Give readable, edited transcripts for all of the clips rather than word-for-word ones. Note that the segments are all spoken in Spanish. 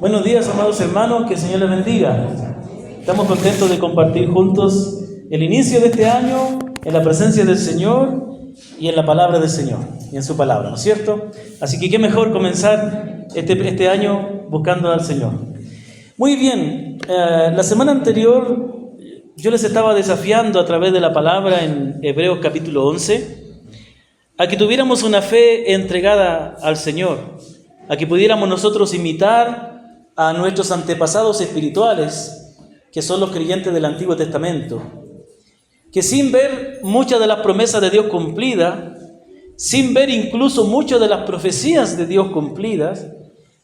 Buenos días, amados hermanos, que el Señor les bendiga. Estamos contentos de compartir juntos el inicio de este año en la presencia del Señor y en la palabra del Señor, y en su palabra, ¿no es cierto? Así que qué mejor comenzar este año buscando al Señor. Muy bien, la semana anterior yo les estaba desafiando a través de la palabra en Hebreos capítulo 11 a que tuviéramos una fe entregada al Señor, a que pudiéramos nosotros imitar a nuestros antepasados espirituales, que son los creyentes del Antiguo Testamento, que sin ver muchas de las promesas de Dios cumplidas, sin ver incluso muchas de las profecías de Dios cumplidas,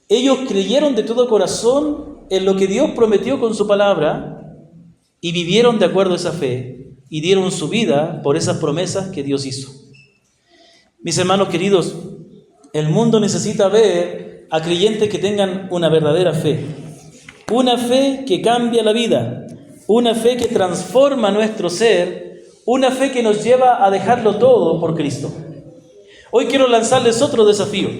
ellos creyeron de todo corazón en lo que Dios prometió con su palabra y vivieron de acuerdo a esa fe y dieron su vida por esas promesas que Dios hizo. Mis hermanos queridos, el mundo necesita ver a creyentes que tengan una verdadera fe, una fe que cambia la vida, una fe que transforma nuestro ser, una fe que nos lleva a dejarlo todo por Cristo. Hoy quiero lanzarles otro desafío,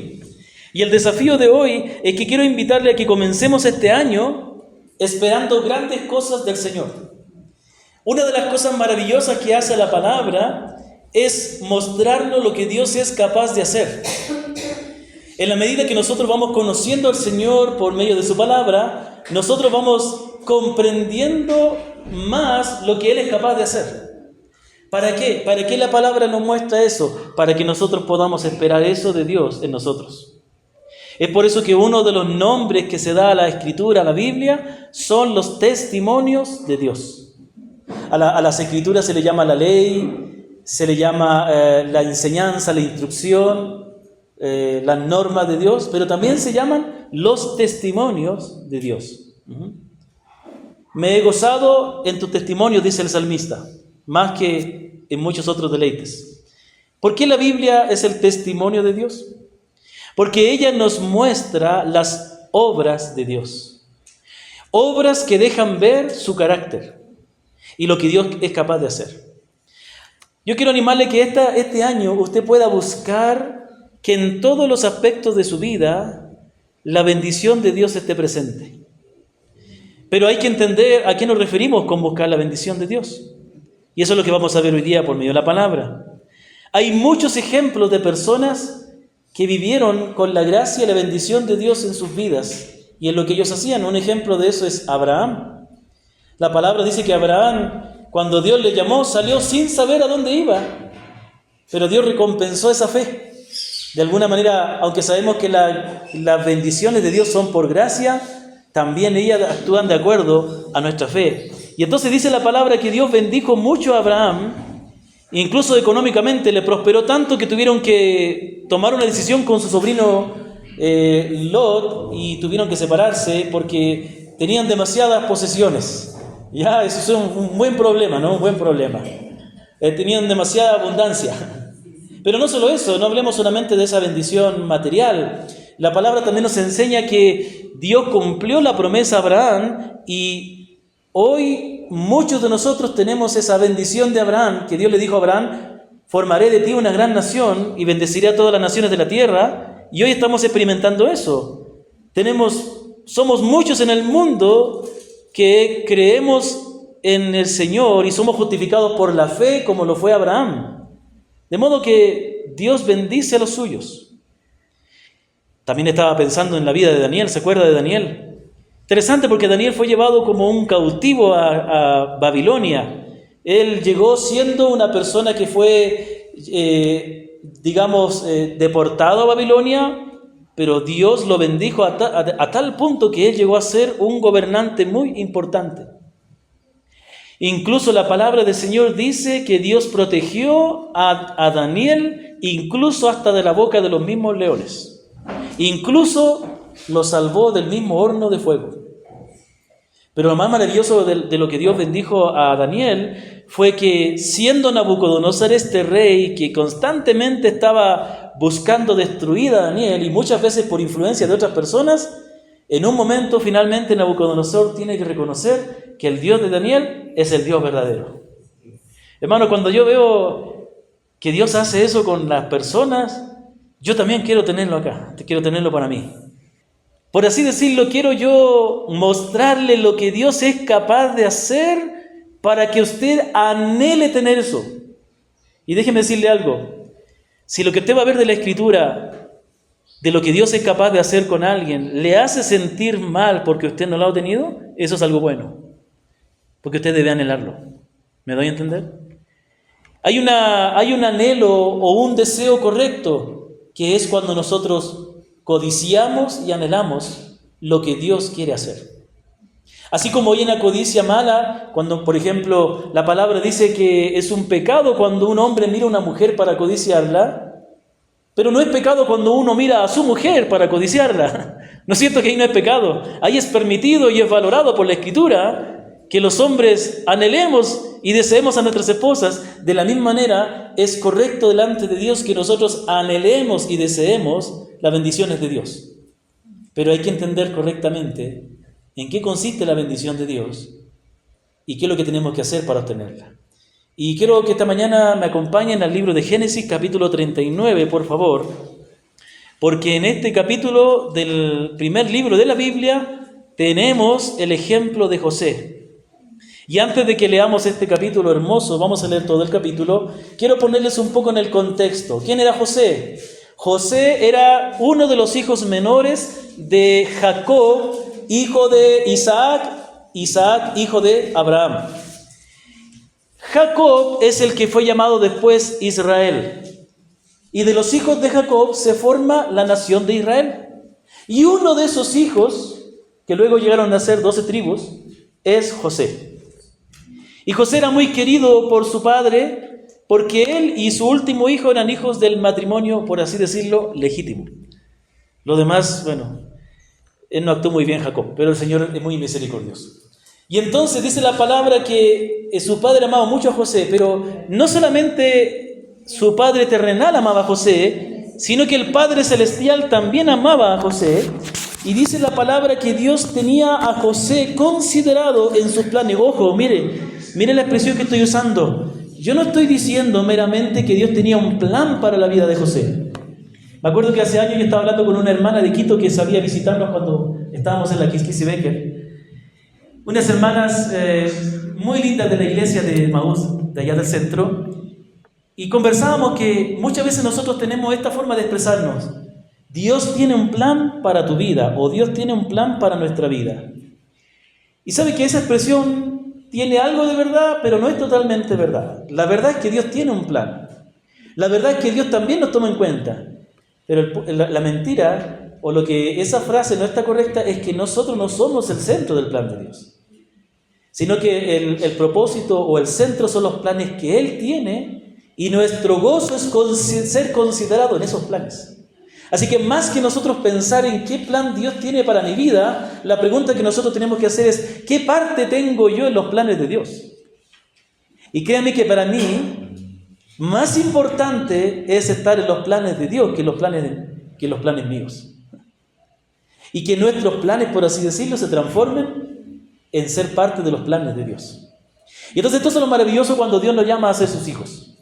y el desafío de hoy es que quiero invitarle a que comencemos este año esperando grandes cosas del Señor. Una de las cosas maravillosas que hace la palabra es mostrarnos lo que Dios es capaz de hacer. En la medida que nosotros vamos conociendo al Señor por medio de su palabra, nosotros vamos comprendiendo más lo que Él es capaz de hacer. ¿Para qué? ¿Para qué la palabra nos muestra eso? Para que nosotros podamos esperar eso de Dios en nosotros. Es por eso que uno de los nombres que se da a la Escritura, a la Biblia, son los testimonios de Dios. A las Escrituras se le llama la ley, se le llama la enseñanza, la instrucción, las normas de Dios, pero también se llaman los testimonios de Dios. Me he gozado en tus testimonios, dice el salmista, más que en muchos otros deleites. ¿Por qué la Biblia es el testimonio de Dios? Porque ella nos muestra las obras de Dios, obras que dejan ver su carácter y lo que Dios es capaz de hacer. Yo quiero animarle que este año usted pueda buscar que en todos los aspectos de su vida la bendición de Dios esté presente. Pero hay que entender a qué nos referimos con buscar la bendición de Dios. Y eso es lo que vamos a ver hoy día por medio de la palabra. Hay muchos ejemplos de personas que vivieron con la gracia y la bendición de Dios en sus vidas y en lo que ellos hacían. Un ejemplo de eso es Abraham. La palabra dice que Abraham, cuando Dios le llamó, salió sin saber a dónde iba. Pero Dios recompensó esa fe. De alguna manera, aunque sabemos que las bendiciones de Dios son por gracia, también ellas actúan de acuerdo a nuestra fe. Y entonces dice la palabra que Dios bendijo mucho a Abraham, incluso económicamente le prosperó tanto que tuvieron que tomar una decisión con su sobrino Lot y tuvieron que separarse porque tenían demasiadas posesiones. Ya, eso es un buen problema, ¿no? Un buen problema. Tenían demasiada abundancia. Pero no solo eso, no hablemos solamente de esa bendición material. La palabra también nos enseña que Dios cumplió la promesa a Abraham y hoy muchos de nosotros tenemos esa bendición de Abraham, que Dios le dijo a Abraham, formaré de ti una gran nación y bendeciré a todas las naciones de la tierra, y hoy estamos experimentando eso. Somos muchos en el mundo que creemos en el Señor y somos justificados por la fe como lo fue Abraham. De modo que Dios bendice a los suyos. También estaba pensando en la vida de Daniel, ¿se acuerda de Daniel? Interesante porque Daniel fue llevado como un cautivo a Babilonia. Él llegó siendo una persona que fue, deportado a Babilonia, pero Dios lo bendijo a tal punto que él llegó a ser un gobernante muy importante. Incluso la palabra del Señor dice que Dios protegió a Daniel incluso hasta de la boca de los mismos leones. Incluso lo salvó del mismo horno de fuego. Pero lo más maravilloso de lo que Dios bendijo a Daniel fue que siendo Nabucodonosor este rey que constantemente estaba buscando destruir a Daniel y muchas veces por influencia de otras personas, en un momento finalmente Nabucodonosor tiene que reconocer que el Dios de Daniel es el Dios verdadero. Hermano, cuando yo veo que Dios hace eso con las personas, yo también quiero tenerlo acá, quiero tenerlo para mí. Por así decirlo, quiero yo mostrarle lo que Dios es capaz de hacer para que usted anhele tener eso. Y déjeme decirle algo. Si lo que usted va a ver de la Escritura, de lo que Dios es capaz de hacer con alguien, le hace sentir mal porque usted no lo ha obtenido, eso es algo bueno. Porque usted debe anhelarlo. ¿Me doy a entender? Hay un anhelo o un deseo correcto, que es cuando nosotros codiciamos y anhelamos lo que Dios quiere hacer. Así como hay una codicia mala, cuando, por ejemplo, la palabra dice que es un pecado cuando un hombre mira a una mujer para codiciarla, pero no es pecado cuando uno mira a su mujer para codiciarla. ¿No es cierto que ahí no es pecado? Ahí es permitido y es valorado por la Escritura que los hombres anhelemos y deseemos a nuestras esposas. De la misma manera, es correcto delante de Dios que nosotros anhelemos y deseemos las bendiciones de Dios. Pero hay que entender correctamente en qué consiste la bendición de Dios y qué es lo que tenemos que hacer para obtenerla. Y quiero que esta mañana me acompañen al libro de Génesis, capítulo 39, por favor, porque en este capítulo del primer libro de la Biblia tenemos el ejemplo de José. Y antes de que leamos este capítulo hermoso, vamos a leer todo el capítulo, quiero ponerles un poco en el contexto. ¿Quién era José? José era uno de los hijos menores de Jacob, hijo de Isaac, hijo de Abraham. Jacob es el que fue llamado después Israel. Y de los hijos de Jacob se forma la nación de Israel. Y uno de esos hijos, que luego llegaron a ser 12 tribus, es José. Y José era muy querido por su padre, porque él y su último hijo eran hijos del matrimonio, por así decirlo, legítimo. Lo demás, bueno, él no actuó muy bien Jacob, pero el Señor es muy misericordioso. Y entonces dice la palabra que su padre amaba mucho a José, pero no solamente su padre terrenal amaba a José, sino que el Padre Celestial también amaba a José. Y dice la palabra que Dios tenía a José considerado en sus planes. Ojo, mire la expresión que estoy usando. Yo no estoy diciendo meramente que Dios tenía un plan para la vida de José. Me acuerdo que hace años yo estaba hablando con una hermana de Quito que sabía visitarnos cuando estábamos en la Kiskisi Becker. Unas hermanas muy lindas de la iglesia de Maús, de allá del centro. Y conversábamos que muchas veces nosotros tenemos esta forma de expresarnos. Dios tiene un plan para tu vida, o Dios tiene un plan para nuestra vida. Y sabe que esa expresión tiene algo de verdad, pero no es totalmente verdad. La verdad es que Dios tiene un plan. La verdad es que Dios también nos toma en cuenta. Pero la mentira, o lo que esa frase no está correcta, es que nosotros no somos el centro del plan de Dios. Sino que el propósito o el centro son los planes que Él tiene, y nuestro gozo es ser considerado en esos planes. Así que más que nosotros pensar en qué plan Dios tiene para mi vida, la pregunta que nosotros tenemos que hacer es, ¿qué parte tengo yo en los planes de Dios? Y créanme que para mí, más importante es estar en los planes de Dios que los planes míos. Y que nuestros planes, por así decirlo, se transformen en ser parte de los planes de Dios. Y entonces esto es lo maravilloso cuando Dios nos llama a ser sus hijos.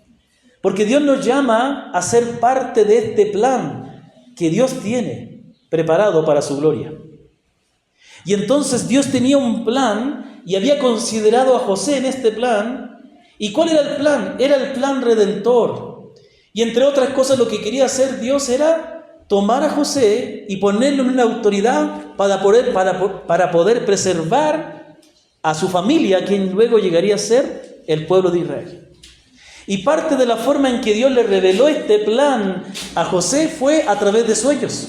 Porque Dios nos llama a ser parte de este plan que Dios tiene preparado para su gloria. Y entonces Dios tenía un plan y había considerado a José en este plan. ¿Y cuál era el plan? Era el plan redentor. Y entre otras cosas lo que quería hacer Dios era tomar a José y ponerlo en una autoridad para poder preservar a su familia, quien luego llegaría a ser el pueblo de Israel. Y parte de la forma en que Dios le reveló este plan a José fue a través de sueños.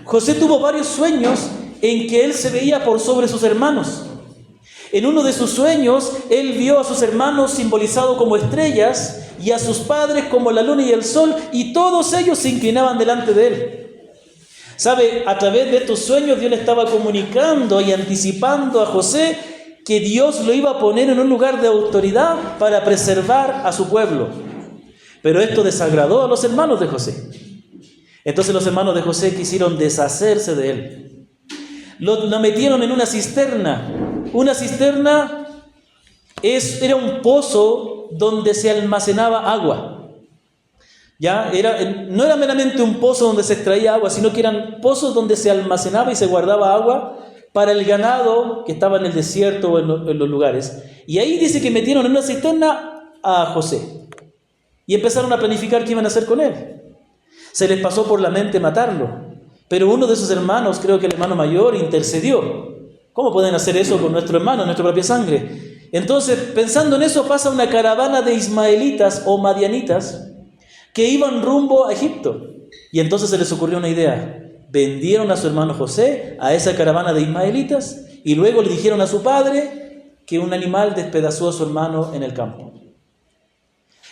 José tuvo varios sueños en que él se veía por sobre sus hermanos. En uno de sus sueños, él vio a sus hermanos simbolizados como estrellas y a sus padres como la luna y el sol, y todos ellos se inclinaban delante de él. ¿Sabe? A través de estos sueños Dios le estaba comunicando y anticipando a José que Dios lo iba a poner en un lugar de autoridad para preservar a su pueblo. Pero esto desagradó a los hermanos de José. Entonces los hermanos de José quisieron deshacerse de él. Lo metieron en una cisterna. Una cisterna era un pozo donde se almacenaba agua. No era meramente un pozo donde se extraía agua, sino que eran pozos donde se almacenaba y se guardaba agua para el ganado que estaba en el desierto o en los lugares. Y ahí dice que metieron en una cisterna a José y empezaron a planificar qué iban a hacer con él. Se les pasó por la mente matarlo, pero uno de sus hermanos, creo que el hermano mayor, intercedió. ¿Cómo pueden hacer eso con nuestro hermano, nuestra propia sangre? Entonces, pensando en eso, pasa una caravana de ismaelitas o madianitas que iban rumbo a Egipto. Y entonces se les ocurrió una idea. Vendieron a su hermano José a esa caravana de ismaelitas y luego le dijeron a su padre que un animal despedazó a su hermano en el campo.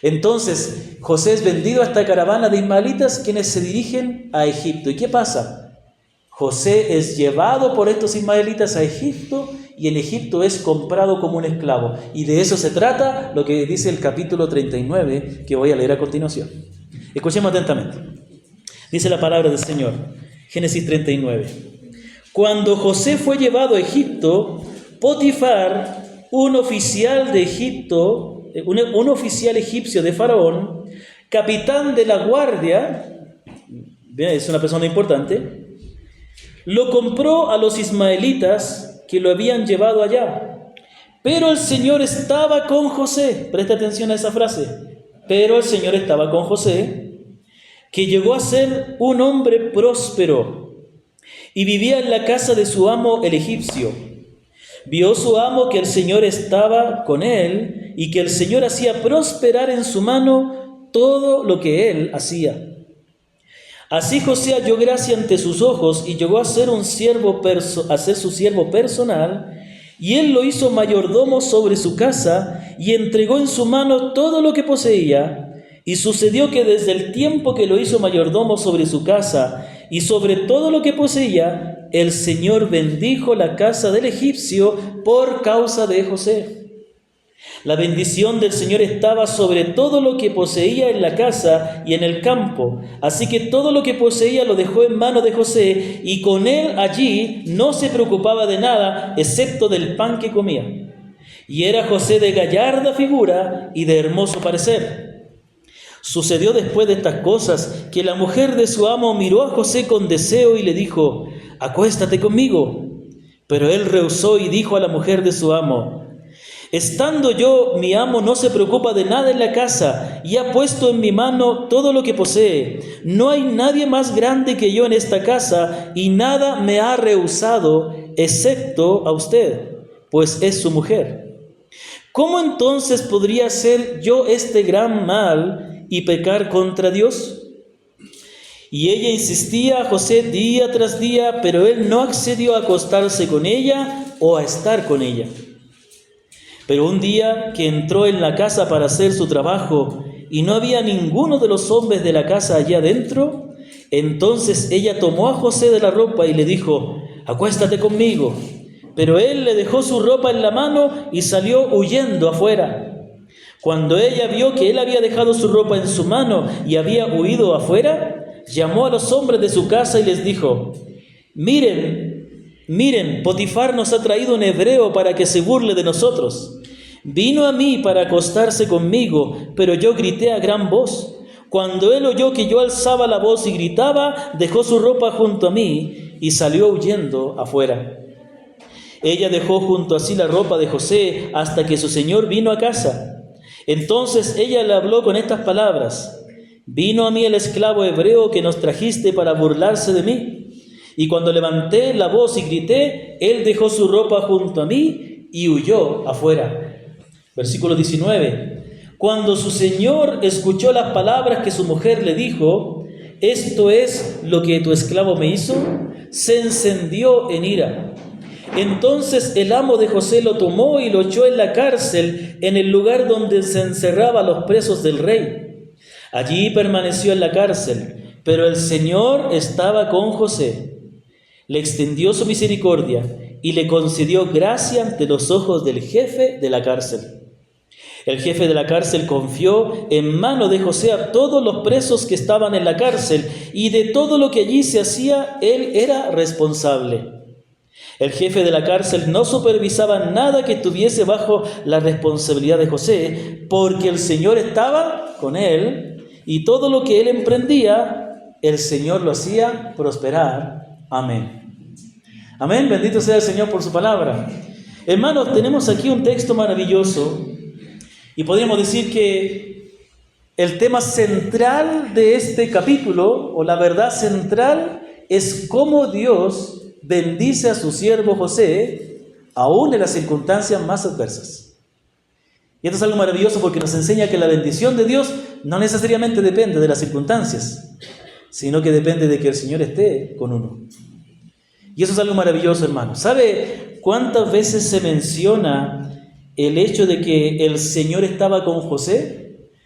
Entonces José es vendido a esta caravana de ismaelitas, quienes se dirigen a Egipto. ¿Y qué pasa? José es llevado por estos ismaelitas a Egipto y en Egipto es comprado como un esclavo. Y de eso se trata lo que dice el capítulo 39, que voy a leer a continuación. Escuchemos atentamente. Dice la palabra del Señor, Génesis 39. Cuando José fue llevado a Egipto, Potifar, un oficial de Egipto, un oficial egipcio de Faraón, capitán de la guardia, es una persona importante, lo compró a los ismaelitas que lo habían llevado allá. Pero el Señor estaba con José. Presta atención a esa frase. Pero el Señor estaba con José, que llegó a ser un hombre próspero y vivía en la casa de su amo el egipcio. Vio su amo que el Señor estaba con él y que el Señor hacía prosperar en su mano todo lo que él hacía. Así José halló gracia ante sus ojos y llegó a ser su siervo personal, y él lo hizo mayordomo sobre su casa y entregó en su mano todo lo que poseía. Y sucedió que desde el tiempo que lo hizo mayordomo sobre su casa y sobre todo lo que poseía, el Señor bendijo la casa del egipcio por causa de José. La bendición del Señor estaba sobre todo lo que poseía en la casa y en el campo. Así que todo lo que poseía lo dejó en manos de José, y con él allí no se preocupaba de nada, excepto del pan que comía. Y era José de gallarda figura y de hermoso parecer. Sucedió después de estas cosas que la mujer de su amo miró a José con deseo y le dijo: acuéstate conmigo. Pero él rehusó y dijo a la mujer de su amo: estando yo, mi amo no se preocupa de nada en la casa y ha puesto en mi mano todo lo que posee. No hay nadie más grande que yo en esta casa y nada me ha rehusado excepto a usted, pues es su mujer. ¿Cómo entonces podría hacer yo este gran mal y pecar contra Dios? Y ella insistía a José día tras día, pero él no accedió a acostarse con ella o a estar con ella. Pero un día que entró en la casa para hacer su trabajo y no había ninguno de los hombres de la casa allá adentro, entonces ella tomó a José de la ropa y le dijo: acuéstate conmigo. Pero él le dejó su ropa en la mano y salió huyendo afuera. Cuando ella vio que él había dejado su ropa en su mano y había huido afuera, llamó a los hombres de su casa y les dijo: Miren, Potifar nos ha traído un hebreo para que se burle de nosotros. Vino a mí para acostarse conmigo, pero yo grité a gran voz. Cuando él oyó que yo alzaba la voz y gritaba, dejó su ropa junto a mí y salió huyendo afuera. Ella dejó junto a sí la ropa de José hasta que su señor vino a casa. Entonces ella le habló con estas palabras: vino a mí el esclavo hebreo que nos trajiste para burlarse de mí. Y cuando levanté la voz y grité, él dejó su ropa junto a mí y huyó afuera. Versículo 19. Cuando su señor escuchó las palabras que su mujer le dijo: esto es lo que tu esclavo me hizo, se encendió en ira. Entonces el amo de José lo tomó y lo echó en la cárcel, en el lugar donde se encerraba a los presos del rey. Allí permaneció en la cárcel, pero el Señor estaba con José. Le extendió su misericordia y le concedió gracia ante los ojos del jefe de la cárcel. El jefe de la cárcel confió en mano de José a todos los presos que estaban en la cárcel, y de todo lo que allí se hacía, él era responsable. El jefe de la cárcel no supervisaba nada que estuviese bajo la responsabilidad de José, porque el Señor estaba con él y todo lo que él emprendía, el Señor lo hacía prosperar. Amén. Amén, bendito sea el Señor por su palabra. Hermanos, tenemos aquí un texto maravilloso y podríamos decir que el tema central de este capítulo, o la verdad central, es cómo Dios bendice a su siervo José, aún en las circunstancias más adversas. Y esto es algo maravilloso porque nos enseña que la bendición de Dios no necesariamente depende de las circunstancias, sino que depende de que el Señor esté con uno. Y eso es algo maravilloso, hermano. ¿Sabe cuántas veces se menciona el hecho de que el Señor estaba con José?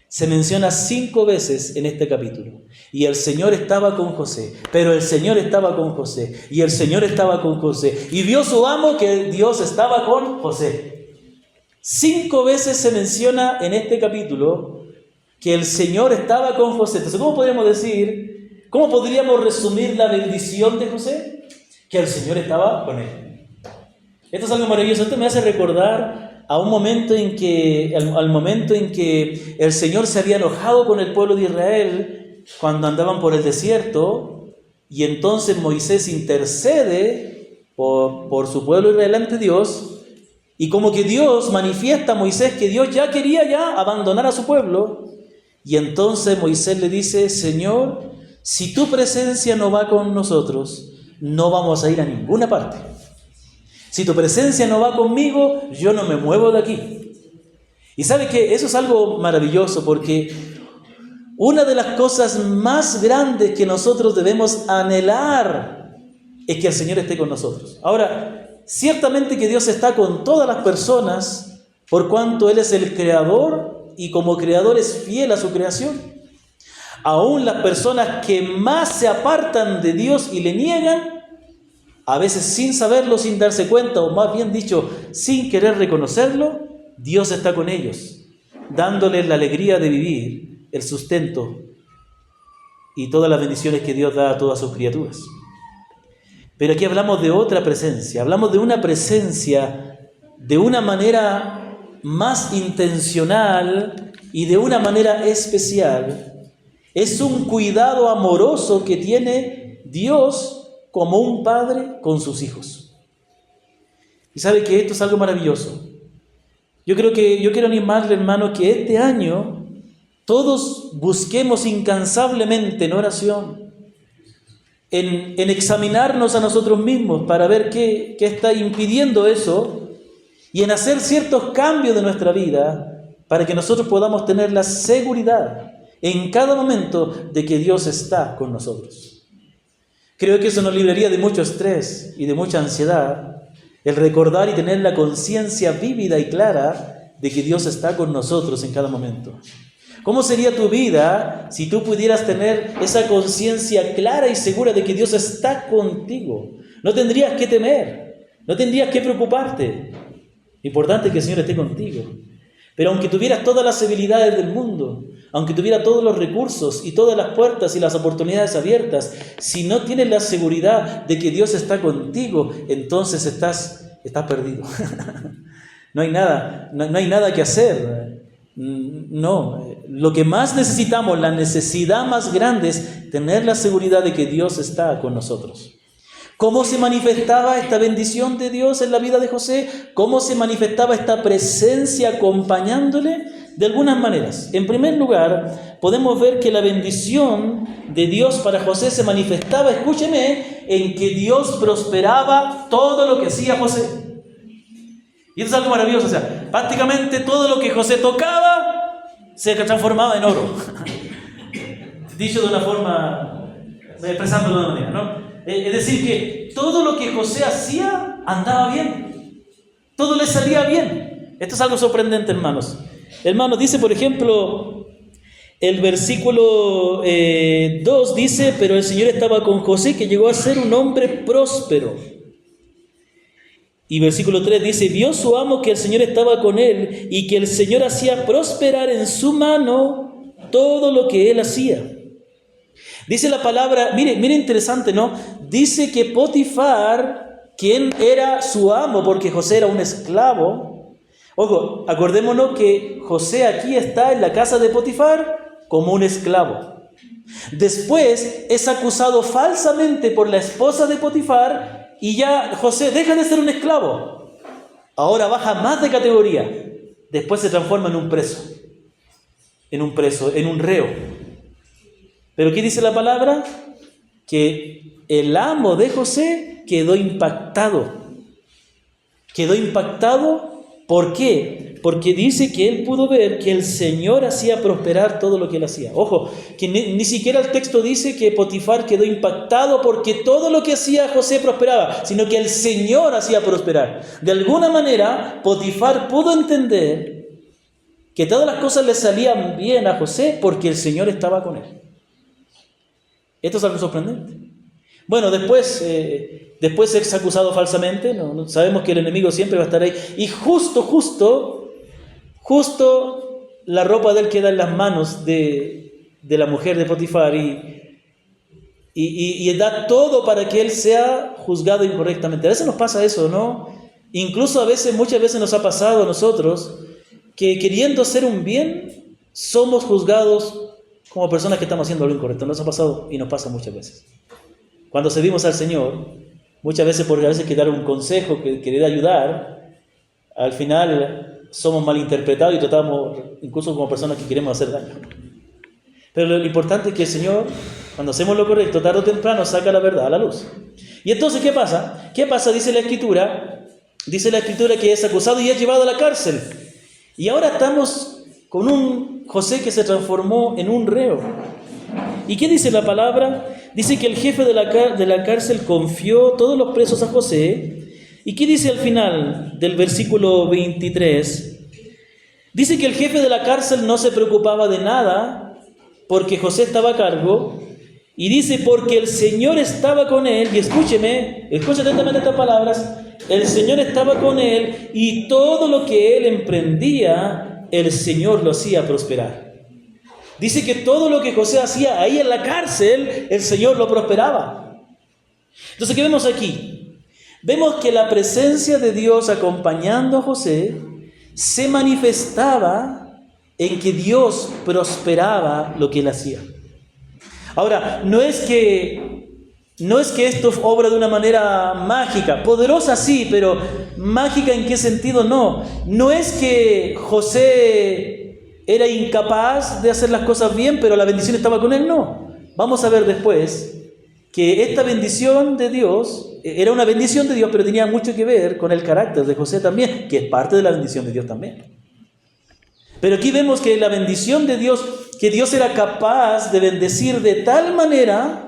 Se menciona 5 veces en este capítulo. Y el Señor estaba con José, pero el Señor estaba con José, y el Señor estaba con José. Y vio su amo que Dios estaba con José. 5 veces se menciona en este capítulo que el Señor estaba con José. Entonces, ¿cómo podríamos resumir la bendición de José? Que el Señor estaba con él. Esto es algo maravilloso. Esto me hace recordar a un momento en que, al momento en que el Señor se había enojado con el pueblo de Israel cuando andaban por el desierto, y entonces Moisés intercede por su pueblo Israel ante Dios, y como que Dios manifiesta a Moisés que Dios ya quería abandonar a su pueblo, y entonces Moisés le dice: Señor, si tu presencia no va con nosotros, no vamos a ir a ninguna parte. Si tu presencia no va conmigo, yo no me muevo de aquí. Y sabe que eso es algo maravilloso, porque una de las cosas más grandes que nosotros debemos anhelar es que el Señor esté con nosotros. Ahora, ciertamente que Dios está con todas las personas, por cuanto Él es el creador y como creador es fiel a su creación. Aún las personas que más se apartan de Dios y le niegan, a veces sin saberlo, sin darse cuenta, o más bien dicho, sin querer reconocerlo, Dios está con ellos, dándoles la alegría de vivir, el sustento y todas las bendiciones que Dios da a todas sus criaturas. Pero aquí hablamos de otra presencia, hablamos de una presencia de una manera más intencional y de una manera especial. Es un cuidado amoroso que tiene Dios como un padre con sus hijos. Y sabe que esto es algo maravilloso. Yo quiero animarle, hermano, que este año todos busquemos incansablemente en oración, en examinarnos a nosotros mismos para ver qué está impidiendo eso, y en hacer ciertos cambios de nuestra vida para que nosotros podamos tener la seguridad en cada momento de que Dios está con nosotros. Creo que eso nos libraría de mucho estrés y de mucha ansiedad, el recordar y tener la conciencia vívida y clara de que Dios está con nosotros en cada momento. ¿Cómo sería tu vida si tú pudieras tener esa conciencia clara y segura de que Dios está contigo? No tendrías que temer, no tendrías que preocuparte. Importante que el Señor esté contigo. Pero aunque tuvieras todas las habilidades del mundo, aunque tuviera todos los recursos y todas las puertas y las oportunidades abiertas, si no tienes la seguridad de que Dios está contigo, entonces estás perdido. No hay nada que hacer. No, lo que más necesitamos, la necesidad más grande es tener la seguridad de que Dios está con nosotros. ¿Cómo se manifestaba esta bendición de Dios en la vida de José? ¿Cómo se manifestaba esta presencia acompañándole? De algunas maneras. En primer lugar, podemos ver que la bendición de Dios para José se manifestaba, escúcheme, en que Dios prosperaba todo lo que hacía José. Y esto es algo maravilloso. O sea, prácticamente todo lo que José tocaba se transformaba en oro. Dicho de una forma, expresándolo de una manera, ¿no? Es decir, que todo lo que José hacía andaba bien. Todo le salía bien. Esto es algo sorprendente, hermanos. Hermanos, dice, por ejemplo, el versículo 2 dice: pero el Señor estaba con José, que llegó a ser un hombre próspero. Y versículo 3 dice: vio su amo que el Señor estaba con él y que el Señor hacía prosperar en su mano todo lo que él hacía. Dice la palabra, mire interesante, ¿no? Dice que Potifar, quien era su amo, porque José era un esclavo. Ojo, acordémonos que José aquí está en la casa de Potifar como un esclavo. Después es acusado falsamente por la esposa de Potifar y ya José deja de ser un esclavo. Ahora baja más de categoría. Después se transforma en un preso, en un reo. Pero ¿qué dice la palabra? Que el amo de José quedó impactado. Quedó impactado, ¿por qué? Porque dice que él pudo ver que el Señor hacía prosperar todo lo que él hacía. Ojo, que ni siquiera el texto dice que Potifar quedó impactado porque todo lo que hacía José prosperaba, sino que el Señor hacía prosperar. De alguna manera, Potifar pudo entender que todas las cosas le salían bien a José porque el Señor estaba con él. Esto es algo sorprendente. Bueno, después es acusado falsamente. No sabemos que el enemigo siempre va a estar ahí. Y justo la ropa de él queda en las manos de la mujer de Potifar y da todo para que él sea juzgado incorrectamente. A veces nos pasa eso, ¿no? Incluso muchas veces nos ha pasado a nosotros que queriendo hacer un bien, somos juzgados como personas que estamos haciendo algo incorrecto. Nos ha pasado y nos pasa muchas veces. Cuando servimos al Señor, muchas veces por a veces que dar un consejo, querer ayudar, al final somos malinterpretados y tratamos incluso como personas que queremos hacer daño. Pero lo importante es que el Señor, cuando hacemos lo correcto, tarde o temprano saca la verdad a la luz. Y entonces, ¿qué pasa? ¿Qué pasa? Dice la Escritura que es acusado y es llevado a la cárcel. Y ahora estamos con un José que se transformó en un reo. ¿Y qué dice la palabra? Dice que el jefe de la cárcel confió todos los presos a José. ¿Y qué dice al final del versículo 23? Dice que el jefe de la cárcel no se preocupaba de nada porque José estaba a cargo. Y dice, porque el Señor estaba con él. Y escuche atentamente estas palabras. El Señor estaba con él y todo lo que él emprendía, el Señor lo hacía prosperar. Dice que todo lo que José hacía ahí en la cárcel, el Señor lo prosperaba. Entonces, ¿qué vemos aquí? Vemos que la presencia de Dios acompañando a José se manifestaba en que Dios prosperaba lo que él hacía. Ahora, no es que esto obra de una manera mágica, poderosa sí, pero mágica ¿en qué sentido? No es que José era incapaz de hacer las cosas bien, pero la bendición estaba con él, no. Vamos a ver después que esta bendición de Dios era una bendición de Dios, pero tenía mucho que ver con el carácter de José también, que es parte de la bendición de Dios también. Pero aquí vemos que la bendición de Dios, que Dios era capaz de bendecir de tal manera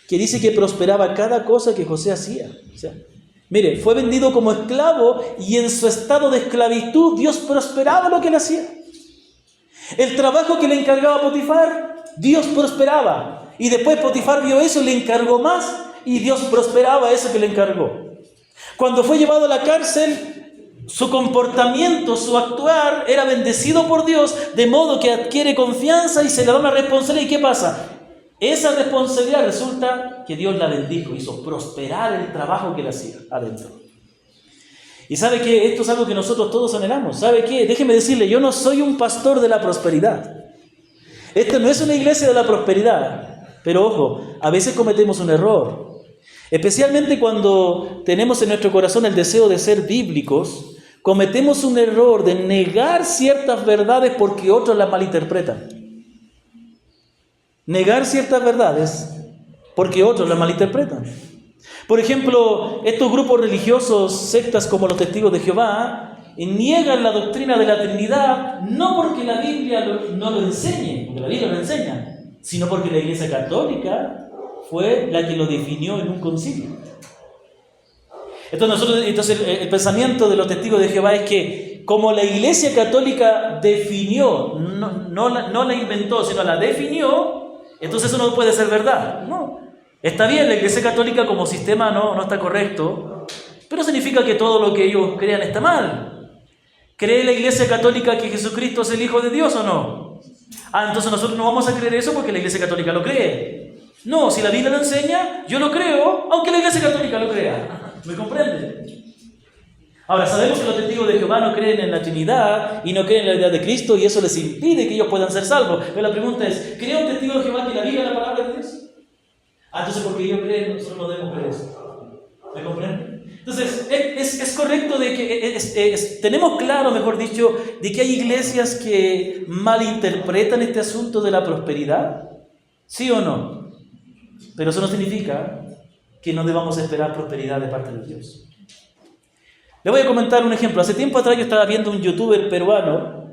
que dice que prosperaba cada cosa que José hacía. O sea, mire, fue vendido como esclavo y en su estado de esclavitud Dios prosperaba lo que él hacía. El trabajo que le encargaba a Potifar, Dios prosperaba. Y después Potifar vio eso, le encargó más y Dios prosperaba eso que le encargó. Cuando fue llevado a la cárcel, su comportamiento, su actuar era bendecido por Dios, de modo que adquiere confianza y se le da una responsabilidad. ¿Y qué pasa? Esa responsabilidad resulta que Dios la bendijo, hizo prosperar el trabajo que él hacía adentro. Y ¿sabe qué? Esto es algo que nosotros todos anhelamos. ¿Sabe qué? Déjeme decirle, yo no soy un pastor de la prosperidad. Esto no es una iglesia de la prosperidad. Pero ojo, a veces cometemos un error. Especialmente cuando tenemos en nuestro corazón el deseo de ser bíblicos, cometemos un error de negar ciertas verdades porque otros las malinterpretan. Negar ciertas verdades porque otros las malinterpretan. Por ejemplo, estos grupos religiosos, sectas como los Testigos de Jehová, niegan la doctrina de la Trinidad no porque la Biblia no lo enseñe, porque la Biblia lo enseña, sino porque la Iglesia Católica fue la que lo definió en un concilio. Entonces el pensamiento de los Testigos de Jehová es que como la Iglesia Católica definió, no la inventó, sino la definió, entonces eso no puede ser verdad. No. Está bien, la Iglesia Católica como sistema no está correcto, pero significa que todo lo que ellos crean está mal. ¿Cree la Iglesia Católica que Jesucristo es el Hijo de Dios o no? Entonces nosotros no vamos a creer eso porque la Iglesia Católica lo cree. No, si la Biblia lo enseña, yo lo creo, aunque la Iglesia Católica lo crea. ¿Me comprende? Ahora, sabemos que los testigos de Jehová no creen en la Trinidad y no creen en la deidad de Cristo y eso les impide que ellos puedan ser salvos. Pero la pregunta es, ¿cree un testigo de Jehová que la Biblia es la palabra de Dios? Entonces, porque ellos creen, nosotros no debemos creer eso. ¿Me comprenden? Entonces, es correcto de que tenemos claro, mejor dicho, de que hay iglesias que malinterpretan este asunto de la prosperidad. ¿Sí o no? Pero eso no significa que no debamos esperar prosperidad de parte de Dios. Le voy a comentar un ejemplo. Hace tiempo atrás yo estaba viendo un youtuber peruano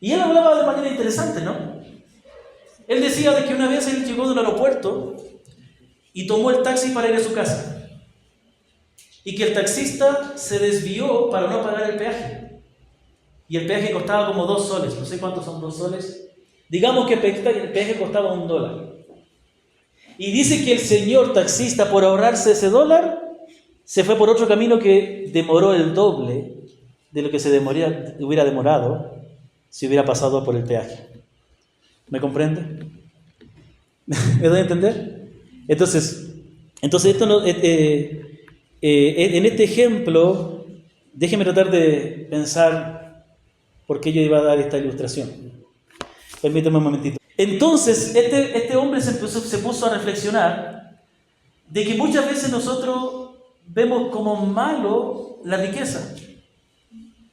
y él hablaba de manera interesante, ¿no? Él decía de que una vez él llegó del aeropuerto y tomó el taxi para ir a su casa. Y que el taxista se desvió para no pagar el peaje. Y el peaje costaba como 2 soles. No sé cuántos son 2 soles. Digamos que el peaje costaba $1. Y dice que el señor taxista, por ahorrarse ese $1, se fue por otro camino que demoró el doble de lo que se hubiera demorado si hubiera pasado por el peaje. ¿Me comprende? ¿Me doy a entender? Entonces esto no, en este ejemplo, déjeme tratar de pensar por qué yo iba a dar esta ilustración. Permítame un momentito. Entonces, este hombre se puso a reflexionar de que muchas veces nosotros vemos como malo la riqueza.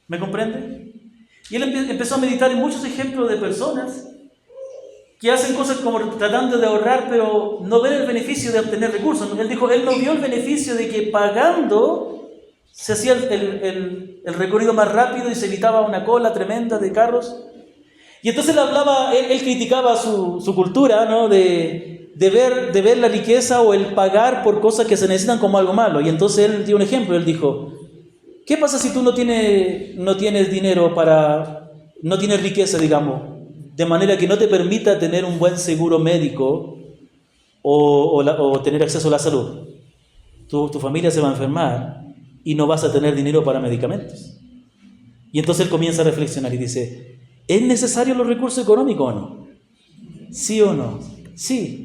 ¿Me comprende? Y él empezó a meditar en muchos ejemplos de personas que hacen cosas como tratando de ahorrar, pero no ven el beneficio de obtener recursos. Él dijo, él no vio el beneficio de que pagando se hacía el recorrido más rápido y se evitaba una cola tremenda de carros. Y entonces él criticaba su cultura, ¿no? de ver la riqueza o el pagar por cosas que se necesitan como algo malo. Y entonces él dio un ejemplo, él dijo, ¿qué pasa si tú no tienes dinero no tienes riqueza, digamos, de manera que no te permita tener un buen seguro médico o tener acceso a la salud? Tu familia se va a enfermar y no vas a tener dinero para medicamentos. Y entonces él comienza a reflexionar y dice, ¿es necesario los recursos económicos o no? ¿Sí o no? Sí.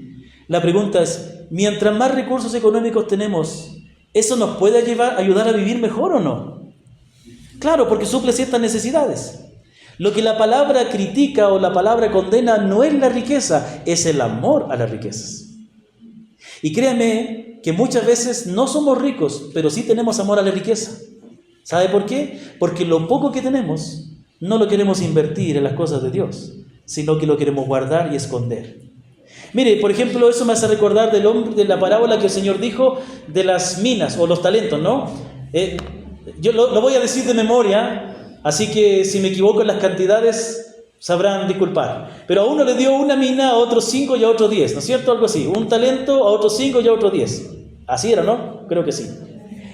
La pregunta es, mientras más recursos económicos tenemos, ¿eso nos puede ayudar a vivir mejor o no? Claro, porque suple ciertas necesidades. Lo que la palabra critica o la palabra condena no es la riqueza, es el amor a las riquezas. Y créanme que muchas veces no somos ricos, pero sí tenemos amor a la riqueza. ¿Sabe por qué? Porque lo poco que tenemos no lo queremos invertir en las cosas de Dios, sino que lo queremos guardar y esconder. Mire, por ejemplo, eso me hace recordar de la parábola que el Señor dijo de las minas o los talentos, ¿no? Yo lo voy a decir de memoria. Así que si me equivoco en las cantidades, sabrán disculpar. Pero a uno le dio una mina, a otros 5 y a otros 10, ¿no es cierto? Algo así. Un talento, a otros 5 y a otros 10. Así era, ¿no? Creo que sí.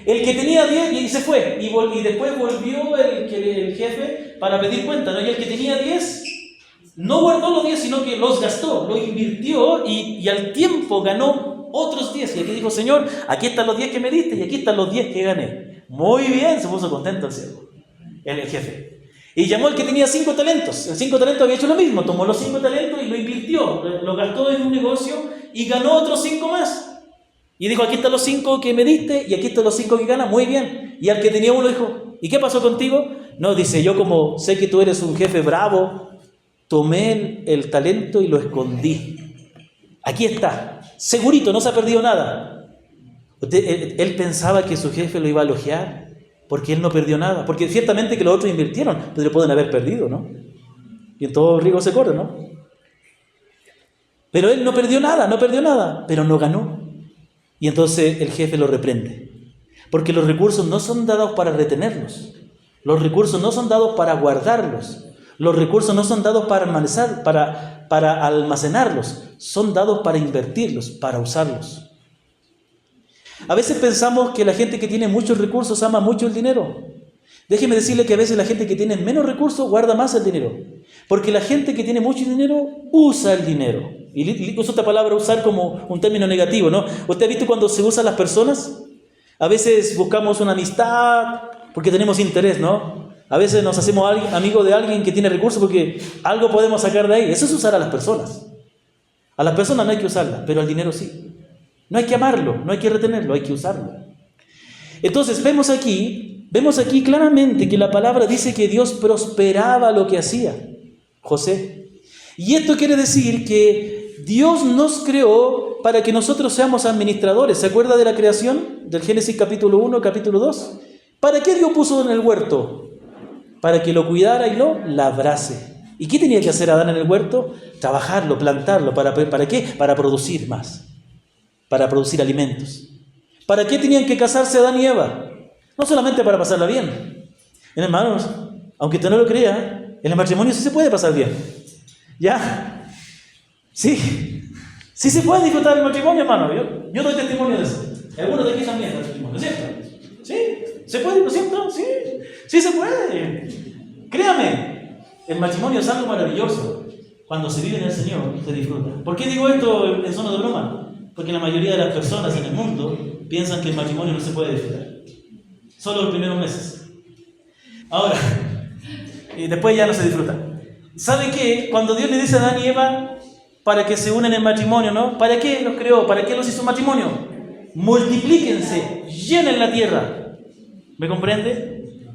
El que tenía 10 y se fue. Y después volvió el jefe para pedir cuenta, ¿no? Y el que tenía 10 no guardó los 10, sino que los gastó, los invirtió y al tiempo ganó otros 10. Y aquí dijo, Señor, aquí están los 10 que me diste y aquí están los 10 que gané. Muy bien, se puso contento el siervo. El jefe. Y llamó al que tenía 5 talentos. El 5 talentos había hecho lo mismo. Tomó los 5 talentos y lo invirtió. Lo gastó en un negocio y ganó otros 5 más. Y dijo, aquí están los 5 que me diste y aquí están los 5 que ganas. Muy bien. Y al que tenía uno dijo, ¿y qué pasó contigo? No, dice, yo como sé que tú eres un jefe bravo, tomé el talento y lo escondí. Aquí está. Segurito, no se ha perdido nada. Él pensaba que su jefe lo iba a elogiar. Porque él no perdió nada. Porque ciertamente que los otros invirtieron, pero lo pueden haber perdido, ¿no? Y en todo riesgo se corre, ¿no? Pero él no perdió nada, pero no ganó. Y entonces el jefe lo reprende. Porque los recursos no son dados para retenerlos. Los recursos no son dados para guardarlos. Los recursos no son dados para almacenarlos. Son dados para invertirlos, para usarlos. A veces pensamos que la gente que tiene muchos recursos ama mucho el dinero. Déjeme decirle que a veces la gente que tiene menos recursos guarda más el dinero. Porque la gente que tiene mucho dinero usa el dinero. Y uso esta palabra usar como un término negativo, ¿no? ¿Usted ha visto cuando se usan las personas? A veces buscamos una amistad porque tenemos interés, ¿no? A veces nos hacemos amigos de alguien que tiene recursos porque algo podemos sacar de ahí. Eso es usar a las personas. A las personas no hay que usarlas, pero al dinero sí. No hay que amarlo, no hay que retenerlo, hay que usarlo. Entonces vemos aquí Vemos aquí claramente que la palabra dice que Dios prosperaba lo que hacía José. Y esto quiere decir que Dios nos creó para que nosotros seamos administradores. ¿Se acuerda de la creación? Del Génesis capítulo 1, capítulo 2. ¿Para qué Dios puso en el huerto? Para que lo cuidara y lo labrase. ¿Y qué tenía que hacer Adán en el huerto? Trabajarlo, plantarlo. ¿Para qué? Para producir más. Para producir alimentos. ¿Para qué tenían que casarse Adán y Eva? No solamente para pasarla bien. Hermanos, aunque usted no lo crea, en el matrimonio sí se puede pasar bien. ¿Ya? Sí. Sí se puede disfrutar del matrimonio, hermano. Yo doy testimonio de eso. Algunos de aquí también dan testimonio, ¿cierto? Sí. ¿Se puede, no cierto? Sí. Sí se puede. Créame, el matrimonio es algo maravilloso. Cuando se vive en el Señor, se disfruta. ¿Por qué digo esto en zona de broma? Porque la mayoría de las personas en el mundo piensan que el matrimonio no se puede disfrutar. Solo los primeros meses. Ahora, y después ya no se disfruta. ¿Sabe qué? Cuando Dios le dice a Adán y Eva para que se unan en matrimonio, ¿no? ¿Para qué los creó? ¿Para qué los hizo matrimonio? Multiplíquense, llenen la tierra. ¿Me comprende?